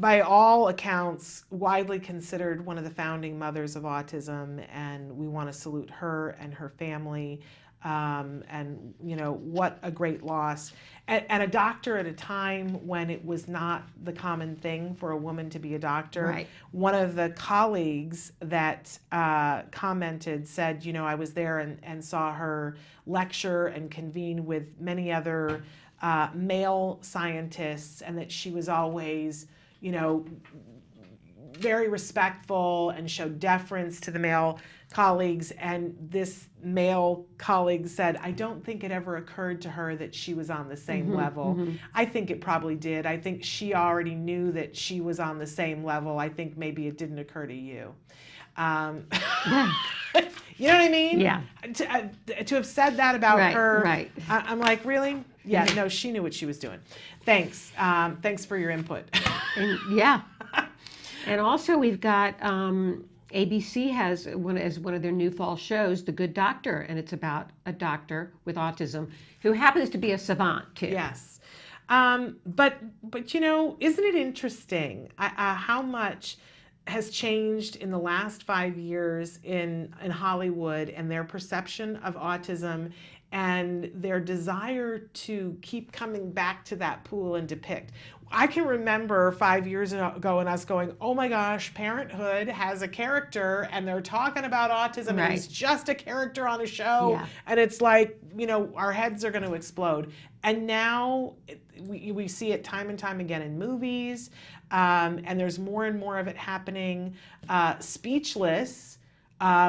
by all accounts, widely considered one of the founding mothers of autism, and we want to salute her and her family. And, you know, what a great loss. And a doctor at a time when it was not the common thing for a woman to be a doctor. Right. One of the colleagues that commented said, you know, I was there and saw her lecture and convene with many other male scientists, and that she was always, you know, very respectful and showed deference to the male colleagues. And this male colleague said, I don't think it ever occurred to her that she was on the same level. I think it probably did. I think she already knew that she was on the same level. I think maybe it didn't occur to you. You know what I mean? Yeah. To have said that about her, right. I'm like, really? Yeah, no, she knew what she was doing. Thanks. Thanks for your input. And, yeah. And also we've got ABC has as one of their new fall shows, The Good Doctor, and it's about a doctor with autism who happens to be a savant too. Yes. But you know, isn't it interesting how much has changed in the last 5 years in Hollywood and their perception of autism and their desire to keep coming back to that pool and depict. I can remember 5 years ago and us going, oh my gosh, Parenthood has a character and they're talking about autism and he's just a character on a show. Yeah. And it's like, you know, our heads are going to explode. And now we see it time and time again in movies, and there's more and more of it happening. Speechless,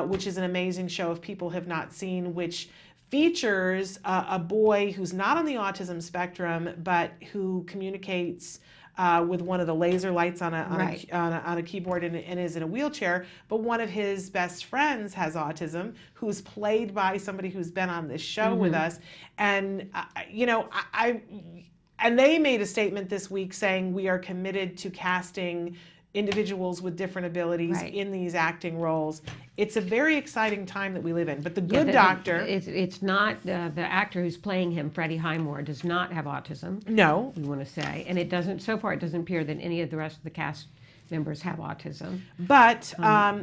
which is an amazing show if people have not seen, which features a boy who's not on the autism spectrum, but who communicates with one of the laser lights on a keyboard and is in a wheelchair. But one of his best friends has autism, who's played by somebody who's been on this show with us. And, you know, and they made a statement this week saying we are committed to casting individuals with different abilities in these acting roles. It's a very exciting time that we live in. But The Good Doctor... It's not, the actor who's playing him, Freddie Highmore, does not have autism. No. We want to say. And it doesn't, so far, it doesn't appear that any of the rest of the cast members have autism. But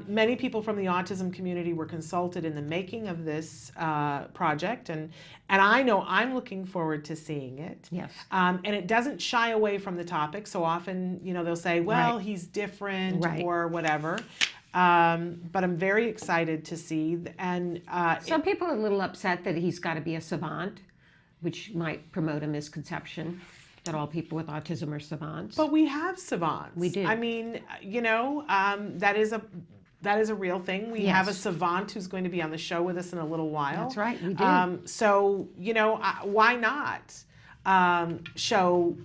many people from the autism community were consulted in the making of this project, and I know I'm looking forward to seeing it. Yes. And it doesn't shy away from the topic. So often, you know, they'll say, well, he's different or whatever. But I'm very excited to see. And some people are a little upset that he's got to be a savant, which might promote a misconception that all people with autism are savants. But we have savants. We do. I mean, that is a real thing. We have a savant who's going to be on the show with us in a little while. That's right, we do. So, why not show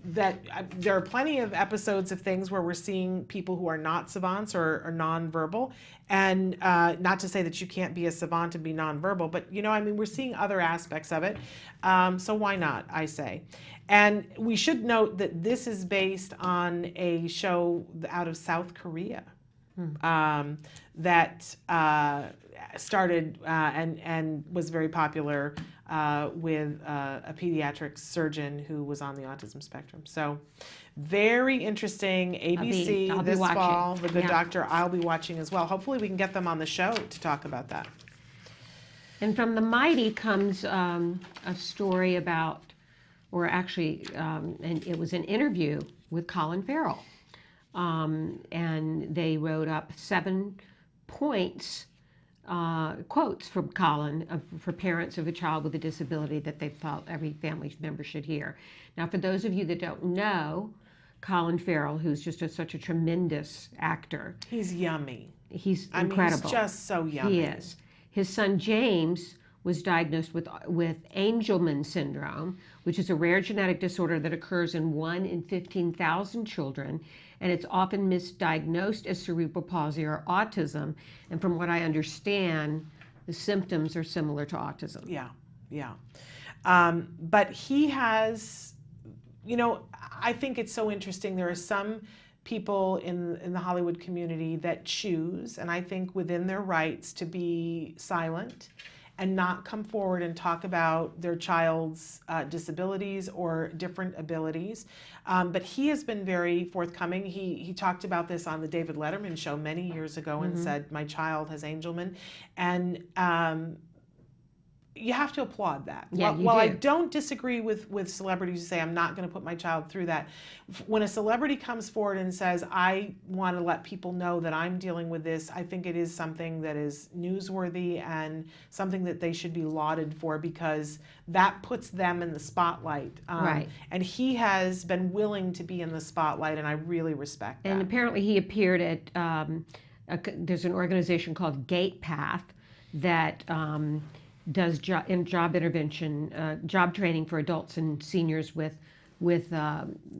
that there are plenty of episodes of things where we're seeing people who are not savants or nonverbal, and not to say that you can't be a savant and be nonverbal, but we're seeing other aspects of it. So why not, I say. And we should note that this is based on a show out of South Korea that started and was very popular with a pediatric surgeon who was on the autism spectrum. So very interesting. ABC I'll be this watching. fall, The Good Yeah. Doctor. I'll be watching as well. Hopefully we can get them on the show to talk about that. And from the Mighty comes a story about, or actually, and it was an interview with Colin Farrell. And they wrote up 7 points, quotes from Colin for parents of a child with a disability that they felt every family member should hear. Now, for those of you that don't know, Colin Farrell, who's just such a tremendous actor. He's yummy. He's incredible. He's just so yummy. He is. His son James was diagnosed with Angelman syndrome, which is a rare genetic disorder that occurs in 1 in 15,000 children, and it's often misdiagnosed as cerebral palsy or autism. And from what I understand, the symptoms are similar to autism. Yeah. But he has, I think it's so interesting. There are some people in the Hollywood community that choose, and I think within their rights, to be silent and not come forward and talk about their child's disabilities or different abilities. But he has been very forthcoming. He talked about this on the David Letterman show many years ago and said, my child has Angelman. And you have to applaud that. Yeah, While I don't disagree with celebrities who say, I'm not going to put my child through that, when a celebrity comes forward and says, I want to let people know that I'm dealing with this, I think it is something that is newsworthy and something that they should be lauded for, because that puts them in the spotlight. Right. And he has been willing to be in the spotlight, and I really respect that. And apparently he appeared at, there's an organization called Gate Path that does job intervention, job training for adults and seniors with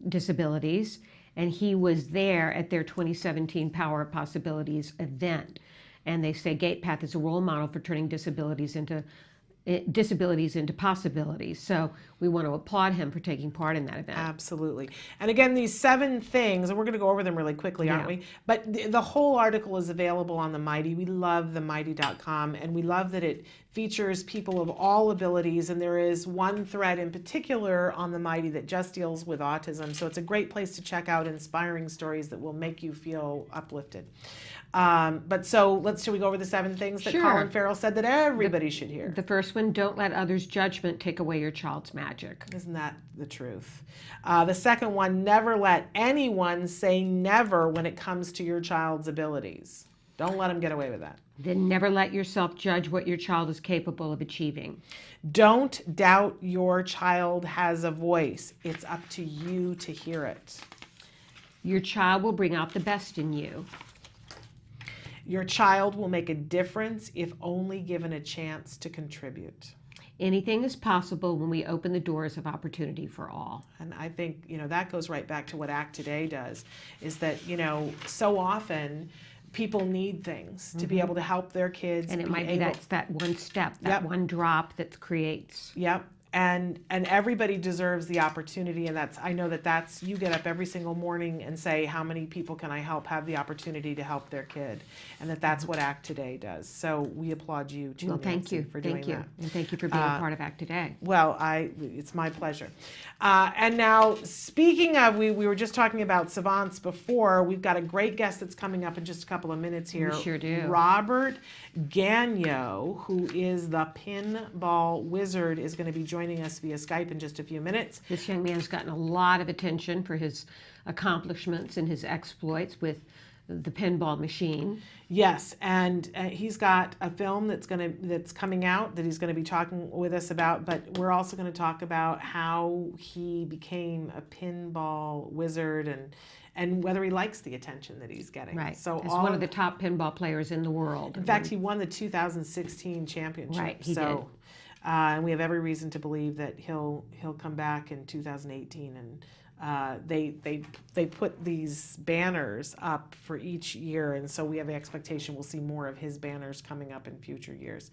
disabilities. And he was there at their 2017 Power of Possibilities event. And they say Gate Path is a role model for turning disabilities into possibilities. So we want to applaud him for taking part in that event. Absolutely. And again, these 7 things, and we're going to go over them really quickly, aren't we? But the whole article is available on The Mighty. We love themighty.com, and we love that it features people of all abilities, and there is one thread in particular on The Mighty that just deals with autism. So it's a great place to check out inspiring stories that will make you feel uplifted. But shall we go over the 7 things that Colin Farrell said that everybody should hear? The first one, don't let others' judgment take away your child's magic. Isn't that the truth? The second one, never let anyone say never when it comes to your child's abilities. Don't let them get away with that. Then never let yourself judge what your child is capable of achieving. Don't doubt your child has a voice. It's up to you to hear it. Your child will bring out the best in you. Your child will make a difference if only given a chance to contribute. Anything is possible when we open the doors of opportunity for all. And I think, that goes right back to what ACT Today does, is that, so often people need things to be able to help their kids. And it might be that one step, that one drop that creates. Yep. And everybody deserves the opportunity, and I know that's you get up every single morning and say, how many people can I help have the opportunity to help their kid, and that's what ACT Today does. So we applaud you too. Well, thank you for doing that. And thank you for being a part of ACT Today. Well, it's my pleasure. And now, speaking of, we were just talking about savants before. We've got a great guest that's coming up in just a couple of minutes here. We sure do. Robert Gagnon, who is the pinball wizard, is going to be joining us via Skype in just a few minutes. This young man's gotten a lot of attention for his accomplishments and his exploits with the pinball machine. Yes, and he's got a film that's coming out that he's going to be talking with us about. But we're also going to talk about how he became a pinball wizard and whether he likes the attention that he's getting. Right. So He's one of the top pinball players in the world. In fact, he won the 2016 championship. Right, he so, did. And we have every reason to believe that he'll come back in 2018 and. They put these banners up for each year, and so we have the expectation we'll see more of his banners coming up in future years.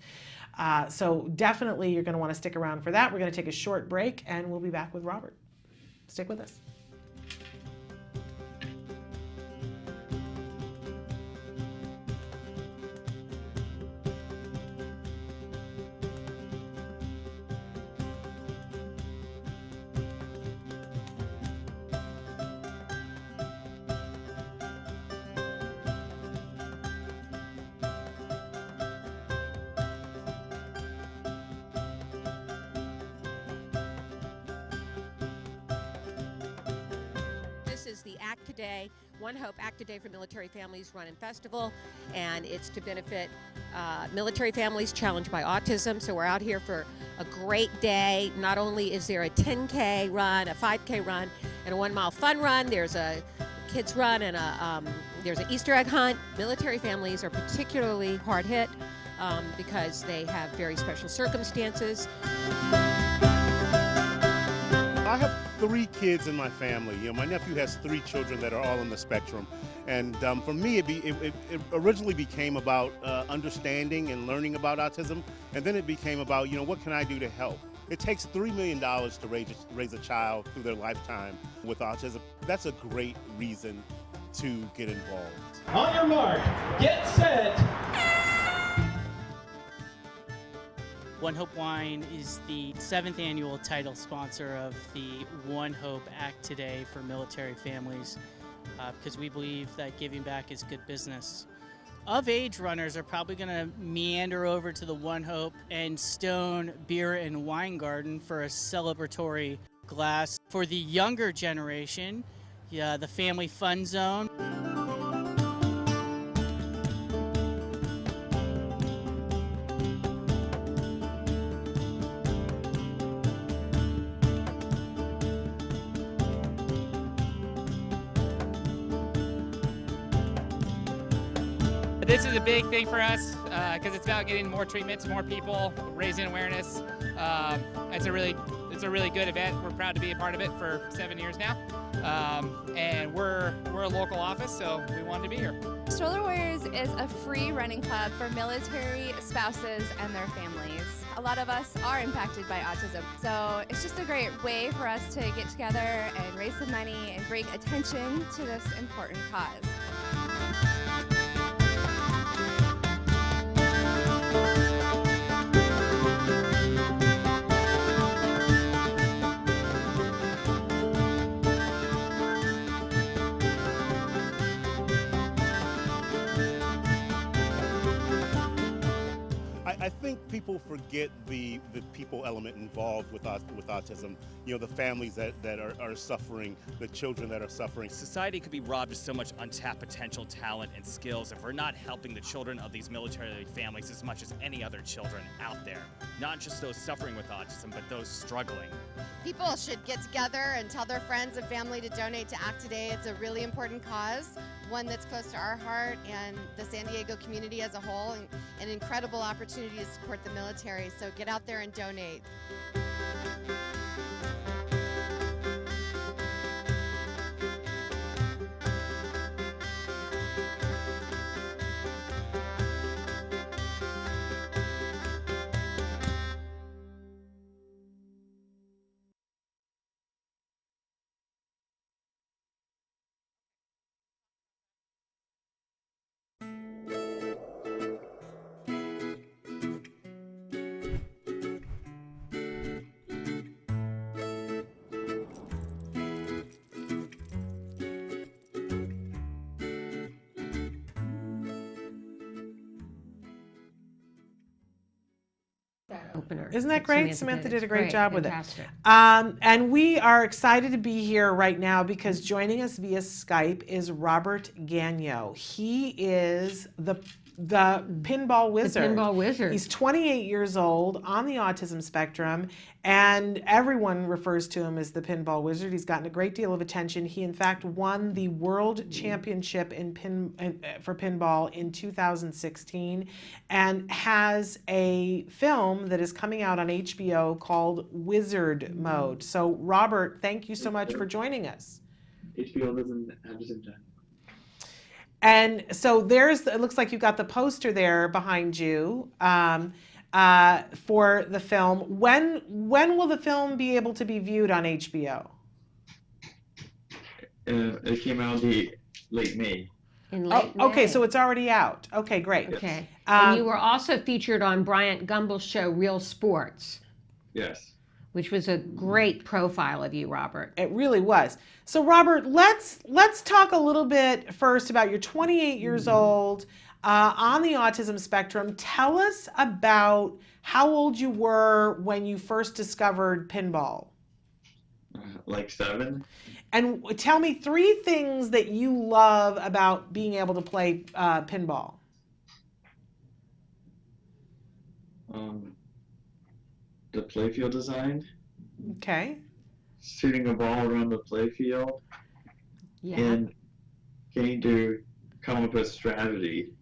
So definitely you're going to want to stick around for that. We're going to take a short break, and we'll be back with Robert. Stick with us. This is the Act Today, One Hope Act Today for Military Families Run and Festival, and it's to benefit military families challenged by autism. So we're out here for a great day. Not only is there a 10K run, a 5K run, and a 1 mile fun run, there's a kids run and there's an Easter egg hunt. Military families are particularly hard hit because they have very special circumstances. I have 3 kids in my family. My nephew has 3 children that are all on the spectrum. And for me, it originally became about understanding and learning about autism. And then it became about, what can I do to help? It takes $3 million to raise a child through their lifetime with autism. That's a great reason to get involved. On your mark, get set. One Hope Wine is the 7th annual title sponsor of the One Hope Act Today for military families because we believe that giving back is good business. Of-age runners are probably going to meander over to the One Hope and Stone Beer and Wine Garden for a celebratory glass. For the younger generation, the Family Fun Zone. This is a big thing for us because it's about getting more treatment to more people, raising awareness. It's a really good event. We're proud to be a part of it for 7 years now, and we're a local office, so we wanted to be here. Stroller Warriors is a free running club for military spouses and their families. A lot of us are impacted by autism, so it's just a great way for us to get together and raise some money and bring attention to this important cause. I think people forget the people element involved with autism. The families that are suffering, the children that are suffering. Society could be robbed of so much untapped potential, talent, and skills if we're not helping the children of these military families as much as any other children out there. Not just those suffering with autism, but those struggling. People should get together and tell their friends and family to donate to Act Today. It's a really important cause, one that's close to our heart and the San Diego community as a whole, and an incredible opportunity to support the military. So get out there and donate. opener. Isn't that great? Samantha did a great Great, job fantastic. with it. And we are excited to be here right now because joining us via Skype is Robert Gagnon. He is the pinball wizard. The pinball wizard. He's 28 years old, on the autism spectrum, and everyone refers to him as the pinball wizard. He's gotten a great deal of attention. He, in fact, won the world championship for pinball in 2016 and has a film that is coming out on HBO called Wizard Mode. So, Robert, thank you so much for joining us. HBO doesn't have the same time. And so it looks like you got the poster there behind you for the film. When will the film be able to be viewed on HBO? It came out the late May. In late May. Okay, so it's already out. Okay, great. Okay. And you were also featured on Bryant Gumbel's show, Real Sports. Yes. Which was a great profile of you, Robert. It really was. So, Robert, let's talk a little bit first about you're 28 years old, on the autism spectrum. Tell us about how old you were when you first discovered pinball. Like 7. And tell me 3 things that you love about being able to play pinball. The playfield design. Okay. Shooting a ball around the playfield. Yeah. And getting to come up with strategy.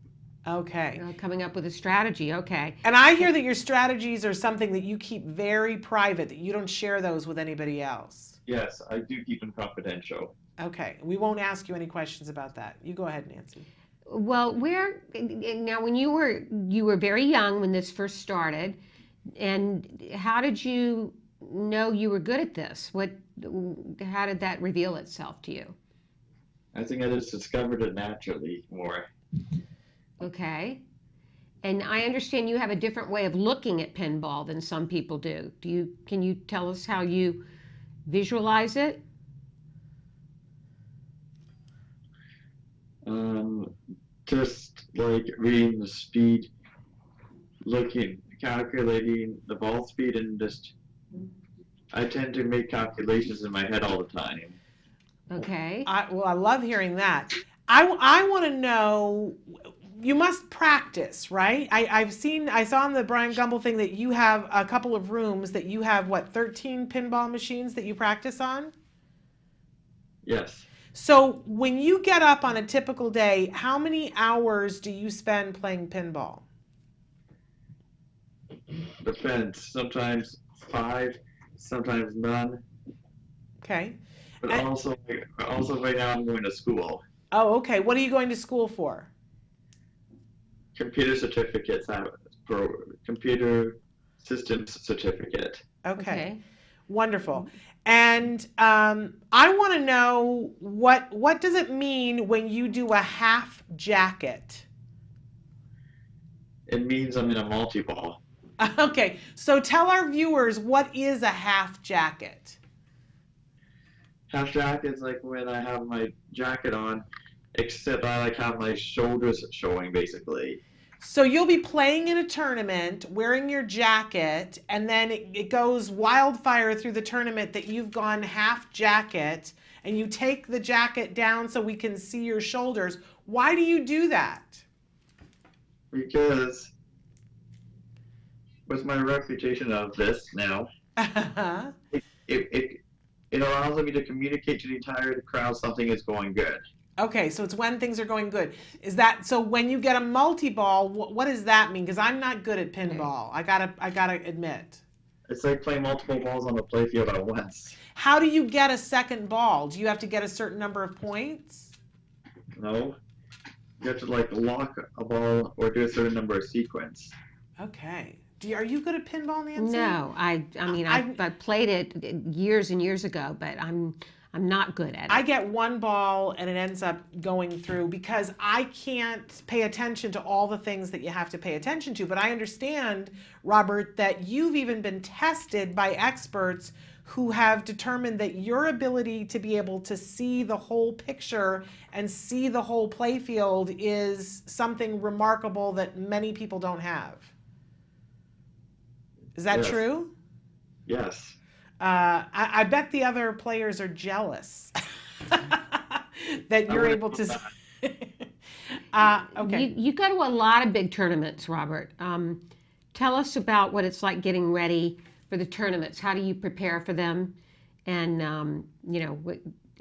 Okay. Coming up with a strategy, okay. And I hear that your strategies are something that you keep very private, that you don't share those with anybody else. Yes, I do keep them confidential. Okay. We won't ask you any questions about that. You go ahead, Nancy. Well, now when you were very young when this first started, and how did you know you were good at this? How did that reveal itself to you? I think I just discovered it naturally more. Okay. And I understand you have a different way of looking at pinball than some people do. Can you tell us how you visualize it? Just like reading the speed, calculating the ball speed, and I tend to make calculations in my head all the time. Okay. I love hearing that. I want to know, you must practice, right? I saw on the Brian Gumbel thing that you have a couple of rooms that you have, 13 pinball machines that you practice on? Yes. So when you get up on a typical day, how many hours do you spend playing pinball? Depends. Sometimes 5, sometimes none. Okay. But also right now I'm going to school. Oh, okay. What are you going to school for? Computer certificates. I have a computer systems certificate. Okay. Wonderful. And I want to know what does it mean when you do a half jacket? It means I'm in a multi-ball. Okay, so tell our viewers, what is a half jacket? Half jacket is like when I have my jacket on, except I have my shoulders showing, basically. So you'll be playing in a tournament, wearing your jacket, and then it goes wildfire through the tournament that you've gone half jacket, and you take the jacket down so we can see your shoulders. Why do you do that? Because with my reputation of this now, it allows me to communicate to the entire crowd something is going good. Okay, so it's when things are going good. Is that so? When you get a multi-ball, what does that mean? Because I'm not good at pinball. I gotta admit. It's like playing multiple balls on the playfield at once. How do you get a second ball? Do you have to get a certain number of points? No, you have to lock a ball or do a certain number of sequence. Okay. Are you good at pinball, Nancy? No, I played it years and years ago, but I'm not good at it. I get one ball and it ends up going through because I can't pay attention to all the things that you have to pay attention to. But I understand, Robert, that you've even been tested by experts who have determined that your ability to be able to see the whole picture and see the whole playfield is something remarkable that many people don't have. Is that Yes. true? Yes. I bet the other players are jealous that you're able to. Okay. You go to a lot of big tournaments, Robert. Tell us about what it's like getting ready for the tournaments. How do you prepare for them? And,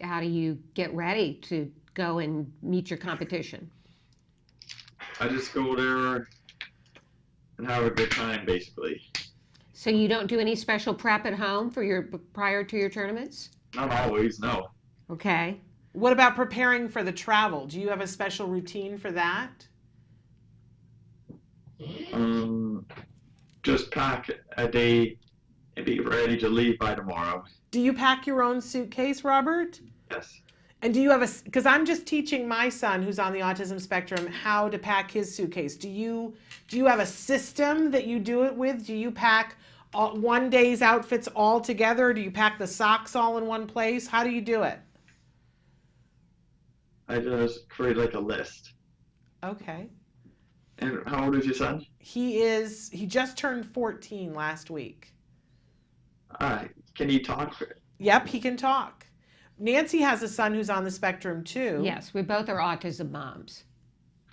how do you get ready to go and meet your competition? I just go there and have a good time, basically. So you don't do any special prep at home prior to your tournaments? Not always, no. Okay. What about preparing for the travel? Do you have a special routine for that? Just pack a day and be ready to leave by tomorrow. Do you pack your own suitcase, Robert? Yes. And do you have because I'm just teaching my son who's on the autism spectrum how to pack his suitcase. Do you have a system that you do it with? Do you pack one day's outfits all together? Do you pack the socks all in one place? How do you do it? I just create like a list. Okay. And how old is your son? He just turned 14 last week. Can he talk? Yep, he can talk. Nancy has a son who's on the spectrum too. Yes, we both are autism moms.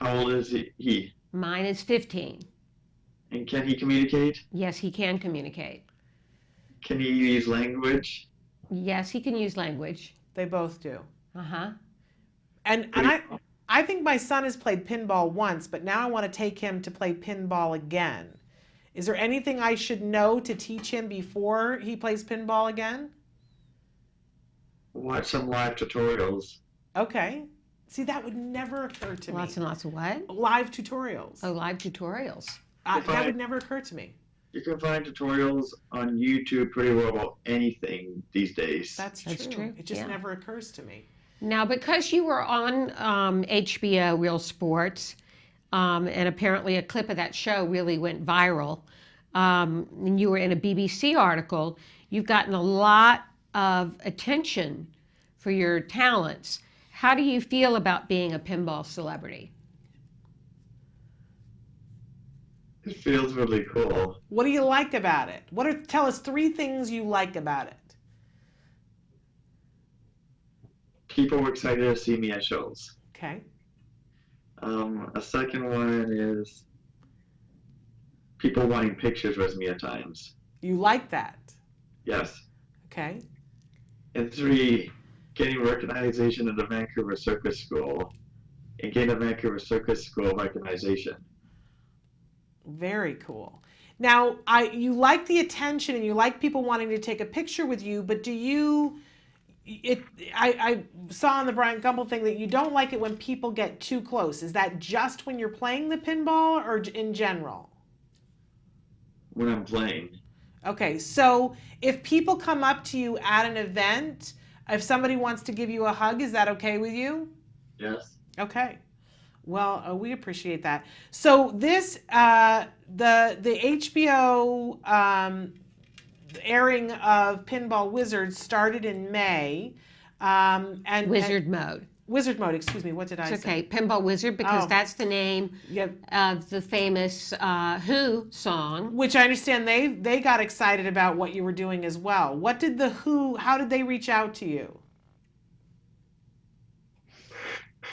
How old is he? Mine is 15. And can he communicate? Yes, he can communicate. Can he use language? Yes, he can use language. They both do. Uh-huh. And I think my son has played pinball once, but now I want to take him to play pinball again. Is there anything I should know to teach him before he plays pinball again? Watch some live tutorials. Okay. See, that would never occur to me. Lots and lots of what? Live tutorials. Oh, live tutorials. That would never occur to me. You can find tutorials on YouTube pretty well about anything these days. That's true. It just never occurs to me. Now, because you were on HBO Real Sports, and apparently a clip of that show really went viral, and you were in a BBC article, you've gotten a lot of attention for your talents. How do you feel about being a pinball celebrity? It feels really cool. What do you like about it? Tell us 3 things you like about it. People were excited to see me at shows. Okay. A second one is people wanting pictures with me at times. You like that? Yes. Okay. And 3, getting recognition at the Vancouver Circus School and getting the Vancouver Circus School recognition. Very cool. Now, you like the attention and you like people wanting to take a picture with you, but do you... I saw on the Brian Gumbel thing that you don't like it when people get too close. Is that just when you're playing the pinball or in general? When I'm playing. Okay, so if people come up to you at an event, if somebody wants to give you a hug, is that okay with you? Yes. Okay. Well, we appreciate that. So this, the HBO airing of Pinball Wizards started in May. Wizard Mode. Wizard Mode, excuse me. What did I say? It's okay, Pinball Wizard, because that's the name of the famous Who song. Which I understand they got excited about what you were doing as well. What did the Who, how did they reach out to you?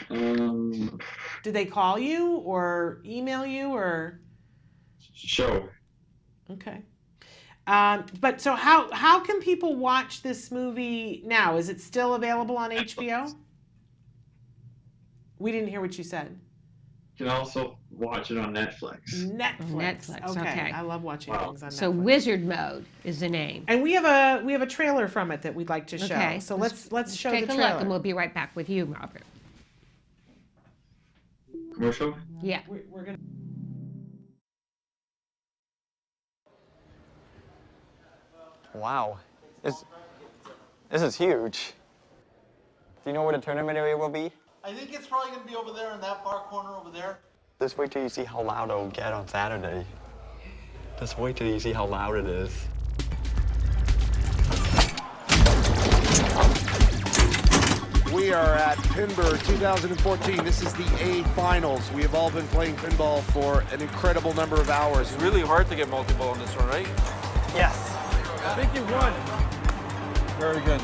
Did they call you or email you or? Show. Okay. But so how can people watch this movie now? Is it still available on HBO? We didn't hear what you said. You can also watch it on Netflix. Netflix. Okay. I love watching things on Netflix. So Wizard Mode is the name. And we have a trailer from it that we'd like to show. Okay. So let's show the take trailer. a look and we'll be right back with you, Robert. Commercial? Yeah. We're gonna. Wow, this is huge. Do you know where the tournament area will be? I think it's probably going to be over there in that far corner over there. Just wait till you see how loud it'll get on Saturday. Just wait till you see how loud it is. We are at Pinburg 2014. This is the A finals. We have all been playing pinball for an incredible number of hours. It's really hard to get multi-ball on this one, right? Yes. I think you won. Very good.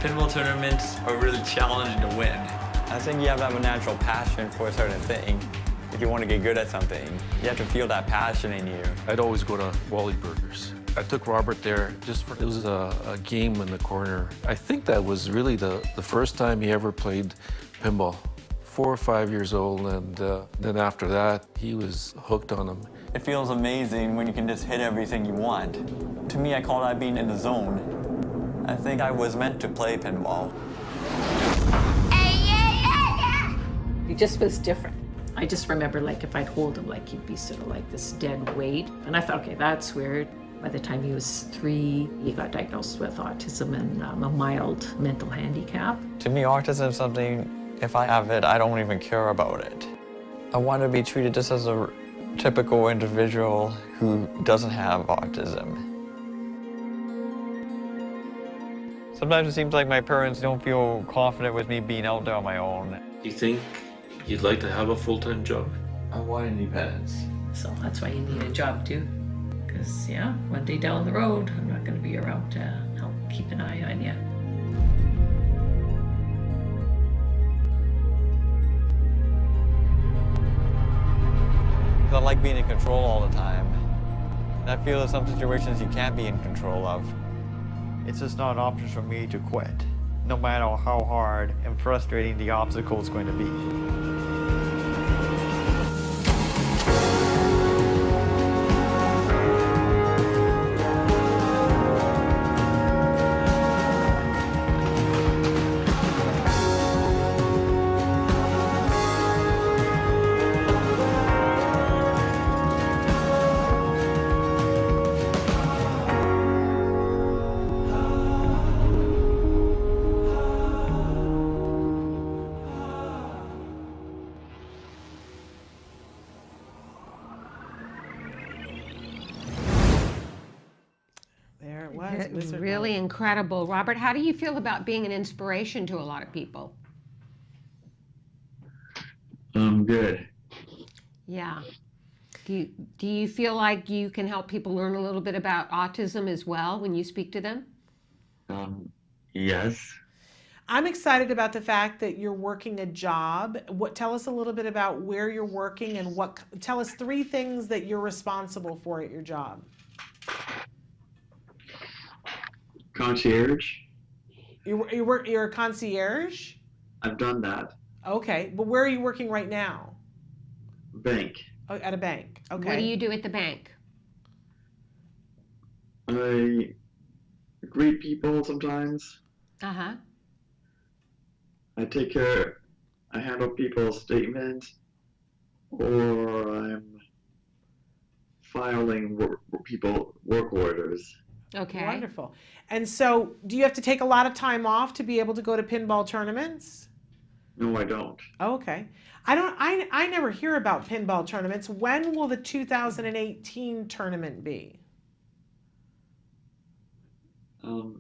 Pinball tournaments are really challenging to win. I think you have to have a natural passion for a certain thing. If you want to get good at something, you have to feel that passion in you. I'd always go to Wally Burgers. I took Robert there just for, it was a game in the corner. I think that was really the first time he ever played pinball. 4 or 5 years old, and then after that, he was hooked on them. It feels amazing when you can just hit everything you want. To me, I call that being in the zone. I think I was meant to play pinball. He just was different. I just remember, like, if I'd hold him, like, he'd be sort of like this dead weight. And I thought, okay, that's weird. By the time he was 3, he got diagnosed with autism and a mild mental handicap. To me, autism is something, if I have it, I don't even care about it. I want to be treated just as a typical individual who doesn't have autism. Sometimes it seems like my parents don't feel confident with me being out there on my own. You think you'd like to have a full-time job? I want independence. So that's why you need a job too. Because, yeah, one day down the road, I'm not going to be around to help keep an eye on you. I like being in control all the time. And I feel in some situations you can't be in control of. It's just not an option for me to quit, no matter how hard and frustrating the obstacle is going to be. It was really incredible. Robert, how do you feel about being an inspiration to a lot of people? Good. Yeah. Do you feel like you can help people learn a little bit about autism as well when you speak to them? Yes. I'm excited about the fact that you're working a job. Tell us a little bit about where you're working and tell us 3 things that you're responsible for at your job. Concierge. You're a concierge? I've done that. Okay, but where are you working right now? Bank. Oh, at a bank. Okay. What do you do at the bank? I greet people sometimes. Uh-huh. I handle people's statements, or I'm filing work orders. Okay. Wonderful. And so, do you have to take a lot of time off to be able to go to pinball tournaments? No, I don't. Oh, okay. I never hear about pinball tournaments. When will the 2018 tournament be?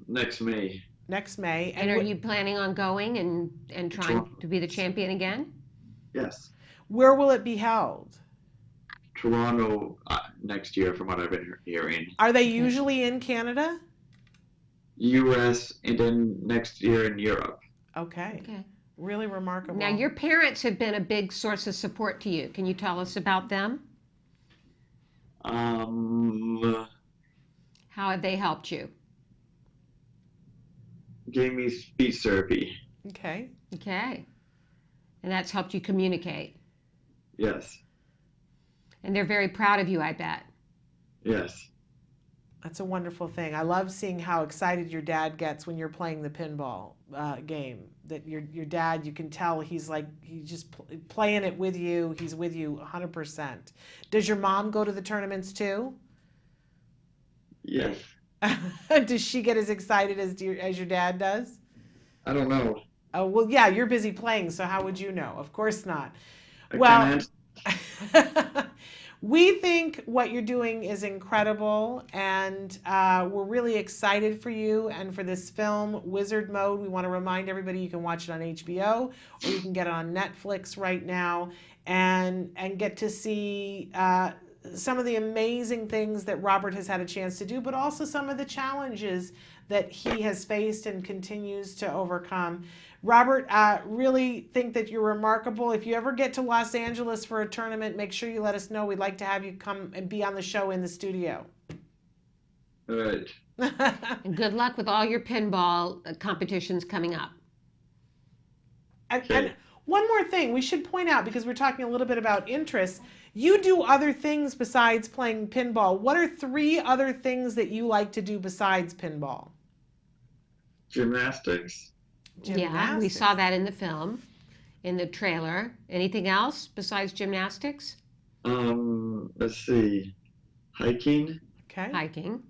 Next May. Next May. And are you planning on going and trying to be the champion again? Yes. Where will it be held? Toronto next year, from what I've been hearing. Are they usually in Canada? U.S. and then next year in Europe. Okay. Really remarkable. Now, your parents have been a big source of support to you. Can you tell us about them? How have they helped you? Gave me speech therapy. Okay. Okay. And that's helped you communicate. Yes. And they're very proud of you, I bet. Yes. That's a wonderful thing. I love seeing how excited your dad gets when you're playing the pinball game. That your dad, you can tell he's just playing it with you. He's with you 100%. Does your mom go to the tournaments too? Yes. Does she get as excited as your dad does? I don't know. Oh, well, yeah, you're busy playing, so how would you know? Of course not. We think what you're doing is incredible, and we're really excited for you and for this film, Wizard Mode. We want to remind everybody you can watch it on HBO, or you can get it on Netflix right now, and get to see some of the amazing things that Robert has had a chance to do, but also some of the challenges that he has faced and continues to overcome. Robert, really think that you're remarkable. If you ever get to Los Angeles for a tournament, make sure you let us know. We'd like to have you come and be on the show in the studio. All right. And good luck with all your pinball competitions coming up. And one more thing we should point out, because we're talking a little bit about interests, you do other things besides playing pinball. What are 3 other things that you like to do besides pinball? Gymnastics. Yeah, we saw that in the film, in the trailer. Anything else besides gymnastics? Let's see. Hiking. Okay. Hiking.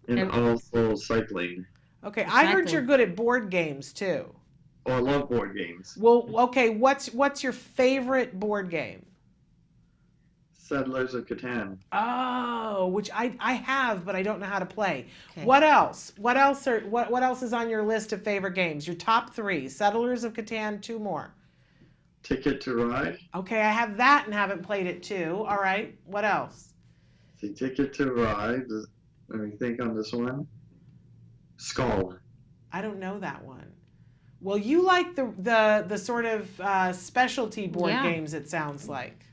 And also cycling. Okay, I heard you're good at board games too. Oh, I love board games. Well, okay, what's your favorite board game? Settlers of Catan. Oh, which I have, but I don't know how to play. Okay. What else? What else is on your list of favorite games? Your top 3: Settlers of Catan, 2 more. Ticket to Ride. Okay, I have that and haven't played it too. All right, what else? See, Ticket to Ride. Let me think on this one. Skull. I don't know that one. Well, you like the sort of specialty board games, it sounds like.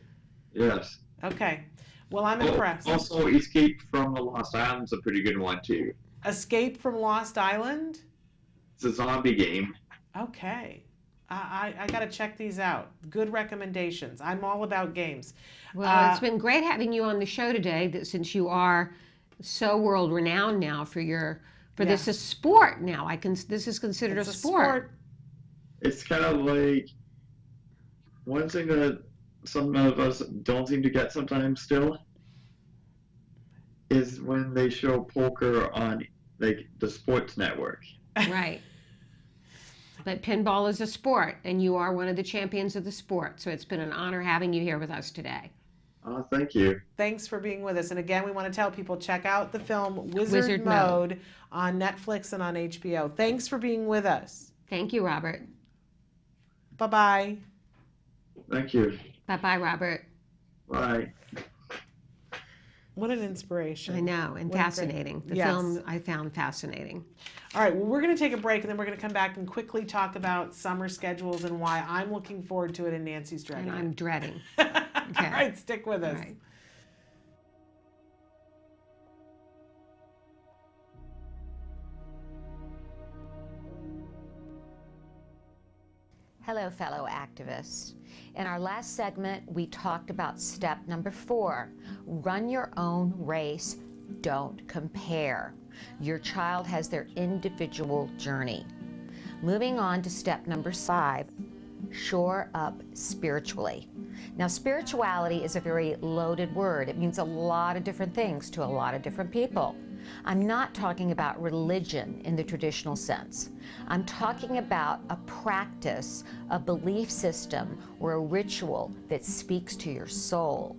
Yes. Okay. Well, I'm impressed. Also, Escape from the Lost Island's a pretty good one too. Escape from Lost Island? It's a zombie game. Okay. I got to check these out. Good recommendations. I'm all about games. Well, it's been great having you on the show today, since you are so world renowned now for this is sport now. This is considered a sport. It's kind of like one thing that some of us don't seem to get sometimes still is when they show poker on like the sports network. Right. But pinball is a sport, and you are one of the champions of the sport. So it's been an honor having you here with us today. Thank you. Thanks for being with us. And again, we want to tell people, check out the film Wizard Mode on Netflix and on HBO. Thanks for being with us. Thank you, Robert. Bye-bye. Thank you. Bye-bye, Robert. Bye. What an inspiration. I know, and fascinating. The film I found fascinating. All right, well, we're going to take a break, and then we're going to come back and quickly talk about summer schedules and why I'm looking forward to it and Nancy's dreading And I'm dreading. Okay. All right, stick with us. Right. Hello, fellow activists. In our last segment, we talked about step number 4, run your own race, don't compare. Your child has their individual journey. Moving on to step number 5, shore up spiritually. Now, spirituality is a very loaded word. It means a lot of different things to a lot of different people. I'm not talking about religion in the traditional sense. I'm talking about a practice, a belief system, or a ritual that speaks to your soul.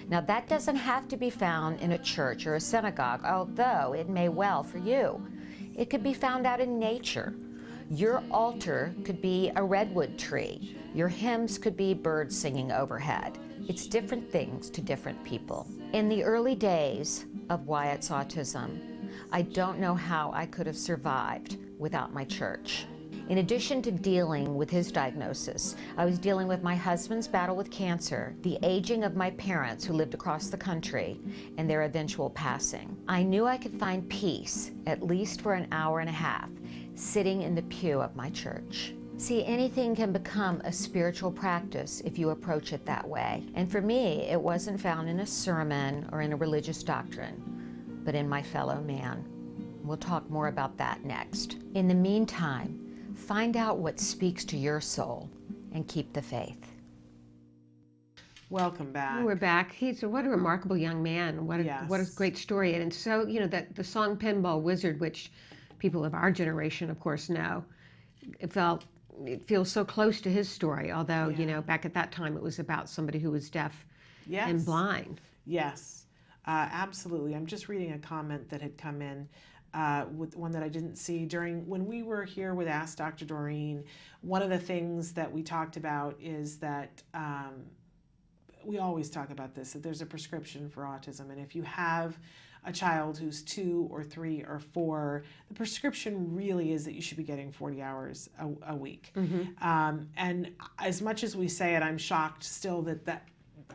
Now, that doesn't have to be found in a church or a synagogue, although it may well for you. It could be found out in nature. Your altar could be a redwood tree. Your hymns could be birds singing overhead. It's different things to different people. In the early days of Wyatt's autism, I don't know how I could have survived without my church. In addition to dealing with his diagnosis, I was dealing with my husband's battle with cancer, the aging of my parents who lived across the country, and their eventual passing. I knew I could find peace, at least for an hour and a half, sitting in the pew of my church. See, anything can become a spiritual practice if you approach it that way. And for me, it wasn't found in a sermon or in a religious doctrine, but in my fellow man. We'll talk more about that next. In the meantime, find out what speaks to your soul and keep the faith. Welcome back. We're back. What a remarkable young man. What a great story. And so, that the song Pinball Wizard, which people of our generation, of course, know, it felt it feels so close to his story, although, you know, back at that time it was about somebody who was deaf and blind. Yes, absolutely. I'm just reading a comment that had come in with one that I didn't see during when we were here with Ask Dr. Doreen. One of the things that we talked about is that we always talk about this, that there's a prescription for autism. And if you have a child who's 2 or 3 or 4, the prescription really is that you should be getting 40 hours a week. And as much as we say it, I'm shocked still that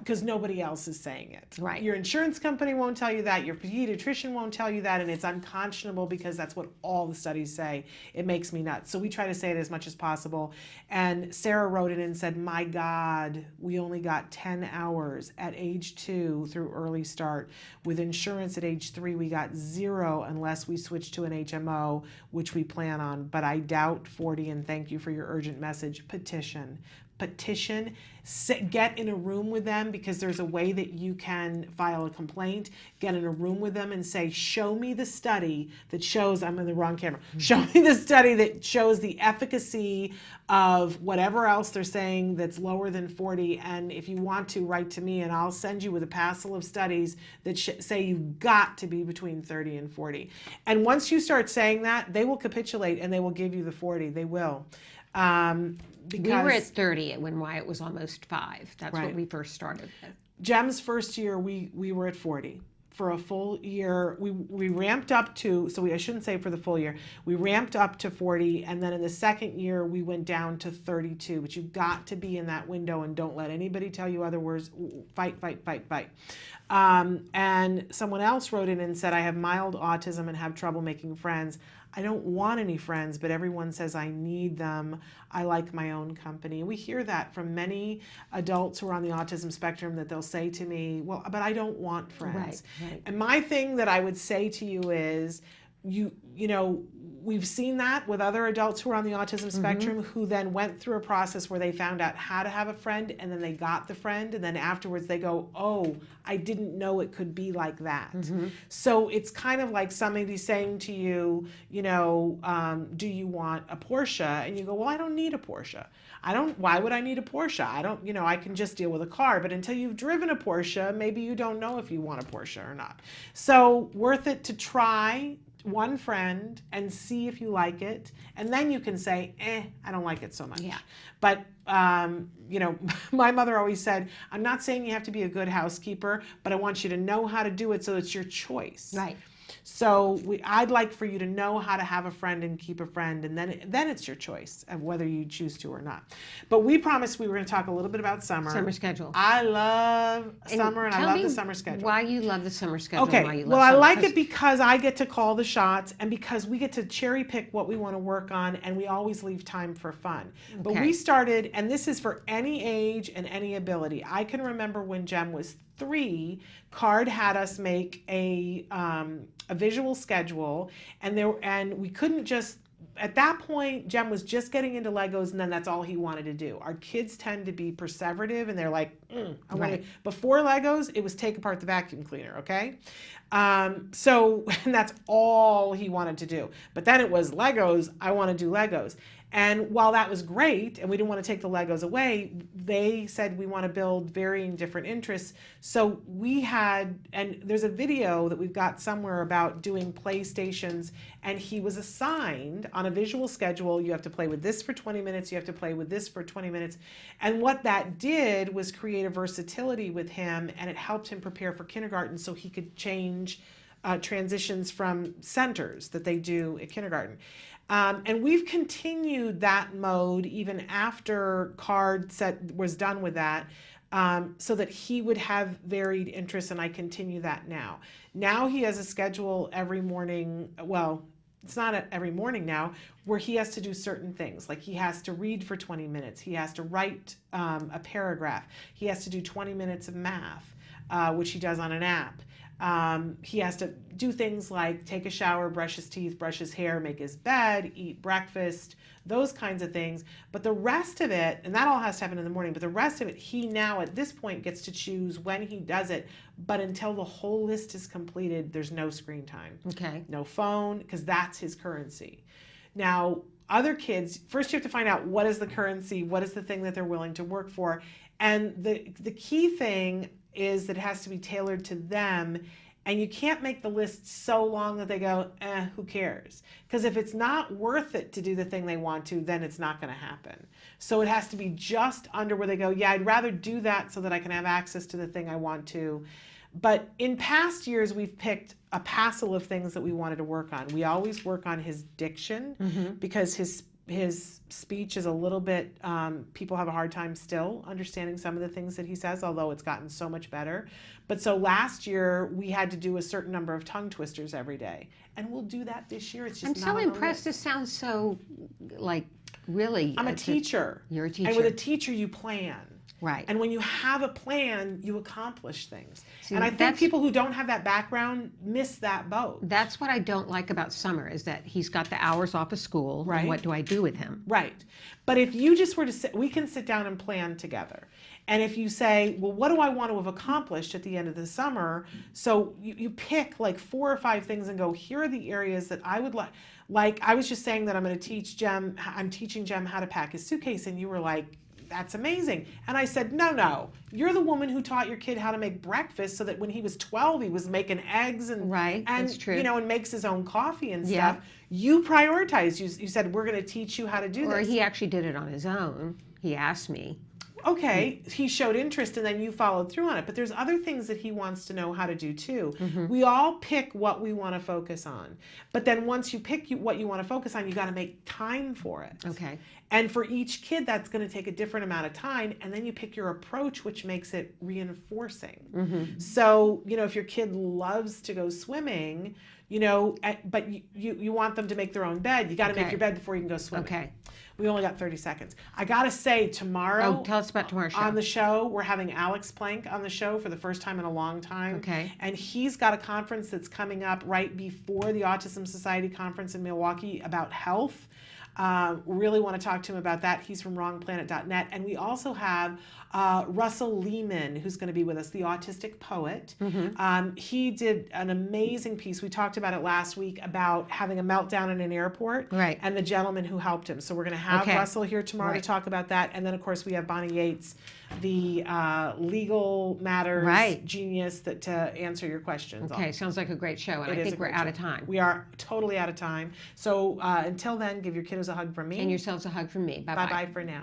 because nobody else is saying it. Right. Your insurance company won't tell you that. Your pediatrician won't tell you that. And it's unconscionable because that's what all the studies say. It makes me nuts. So we try to say it as much as possible. And Sarah wrote in and said, my God, we only got 10 hours at age 2 through early start. With insurance at age 3, we got 0 unless we switch to an HMO, which we plan on. But I doubt 40, and thank you for your urgent message. Petition, get in a room with them, because there's a way that you can file a complaint. Get in a room with them and say, show me the study that shows, I'm in the wrong camera, show me the study that shows the efficacy of whatever else they're saying that's lower than 40. And if you want to, write to me and I'll send you with a passel of studies that say you've got to be between 30 and 40. And once you start saying that, they will capitulate and they will give you the 40. They will. We were at 30 when Wyatt was almost 5. That's what we first started with. Jem's first year, we were at 40. For a full year, we ramped up to, I shouldn't say for the full year, we ramped up to 40, and then in the second year, we went down to 32. But you've got to be in that window, and don't let anybody tell you other words. Fight. And someone else wrote in and said, I have mild autism and have trouble making friends. I don't want any friends, but everyone says I need them. I like my own company. We hear that from many adults who are on the autism spectrum, that they'll say to me, well, but I don't want friends. Right. And my thing that I would say to you is, you know, we've seen that with other adults who are on the autism spectrum who then went through a process where they found out how to have a friend, and then they got the friend, and then afterwards they go, oh, I didn't know it could be like that. So it's kind of like somebody saying to you, you know, do you want a Porsche? And you go, well, I don't need a Porsche. Why would I need a Porsche? I can just deal with a car. But until you've driven a Porsche, maybe you don't know if you want a Porsche or not. So worth it to try one friend and see if you like it, and then you can say, I don't like it so much. Yeah. But you know, my mother always said, I'm not saying you have to be a good housekeeper, but I want you to know how to do it so it's your choice. Right. So I'd like for you to know how to have a friend and keep a friend, and then it's your choice of whether you choose to or not. But we promised we were going to talk a little bit about summer. Summer schedule. I love summer, and I love the summer schedule. Why you love the summer schedule? Okay, and why you love well, I summer, like it because I get to call the shots, and because we get to cherry pick what we want to work on, and we always leave time for fun. But Okay. we started, and this is for any age and any ability. I can remember when Jem was 3, Card had us make a visual schedule, and we couldn't just. At that point, Jem was just getting into Legos, and then that's all he wanted to do. Our kids tend to be perseverative, and they're like, I want to. Before Legos, it was take apart the vacuum cleaner, okay? So and that's all he wanted to do. But then it was Legos, I want to do Legos. And while that was great, and we didn't want to take the Legos away, they said we want to build varying different interests. So we had, and there's a video that we've got somewhere about doing playstations, and he was assigned on a visual schedule, you have to play with this for 20 minutes, you have to play with this for 20 minutes. And what that did was create a versatility with him, and it helped him prepare for kindergarten so he could change transitions from centers that they do at kindergarten. And we've continued that mode even after Card was done with that, so that he would have varied interests, and I continue that now. Now he has a schedule every morning, well, it's not every morning now, where he has to do certain things. Like he has to read for 20 minutes, he has to write a paragraph, he has to do 20 minutes of math, which he does on an app. He has to do things like take a shower, brush his teeth, brush his hair, make his bed, eat breakfast, those kinds of things. But the rest of it, and that all has to happen in the morning, but the rest of it, he now at this point gets to choose when he does it. But until the whole list is completed, there's no screen time. Okay. No phone, because that's his currency. Now, other kids, first you have to find out what is the currency, what is the thing that they're willing to work for. And the key thing is that it has to be tailored to them. And you can't make the list so long that they go, who cares? Because if it's not worth it to do the thing they want to, then it's not going to happen. So it has to be just under where they go, yeah, I'd rather do that so that I can have access to the thing I want to. But in past years, we've picked a passel of things that we wanted to work on. We always work on his diction because his speech is a little bit, people have a hard time still understanding some of the things that he says, although it's gotten so much better. But so last year, we had to do a certain number of tongue twisters every day. And we'll do that this year. It's just I'm not so on the impressed. This sounds so, like, really. I'm a teacher. You're a teacher. And with a teacher, you plan. Right. And when you have a plan, you accomplish things. See, and I think people who don't have that background miss that boat. That's what I don't like about Summer, is that he's got the hours off of school. Right. And what do I do with him? Right. But if you just were to sit, we can sit down and plan together. And if you say, well, what do I want to have accomplished at the end of the summer? So you pick like 4 or 5 things and go, here are the areas that I would like. Like I was just saying that I'm teaching Jem how to pack his suitcase. And you were like, that's amazing. And I said, no, you're the woman who taught your kid how to make breakfast so that when he was 12, he was making eggs and, that's true. And makes his own coffee and stuff. Yeah. You prioritized. You said, we're going to teach you how to do Or this. he actually did it on his own. He asked me. Okay, he showed interest and then you followed through on it. But there's other things that he wants to know how to do too. We all pick what we want to focus on. But then once you pick what you want to focus on, you got to make time for it. Okay. And for each kid, that's going to take a different amount of time. And then you pick your approach, which makes it reinforcing. So, if your kid loves to go swimming, but you want them to make their own bed, you got to make your bed before you can go swimming. Okay. We only got 30 seconds. I got to say, tomorrow. Oh, tell us about tomorrow's show. On the show, we're having Alex Plank on the show for the first time in a long time. Okay. And he's got a conference that's coming up right before the Autism Society conference in Milwaukee about health. Really want to talk to him about that. He's from wrongplanet.net. And we also have Russell Lehman, who's going to be with us, the autistic poet. He did an amazing piece. We talked about it last week about having a meltdown in an airport. Right. And the gentleman who helped him. So we're going to have Russell here tomorrow to talk about that. And then, of course, we have Bonnie Yates, the legal matters genius to answer your questions. Okay, sounds like a great show. And I think we're out of time. We are totally out of time. So until then, give your kiddos a hug from me. And yourselves a hug from me. Bye-bye. Bye-bye for now.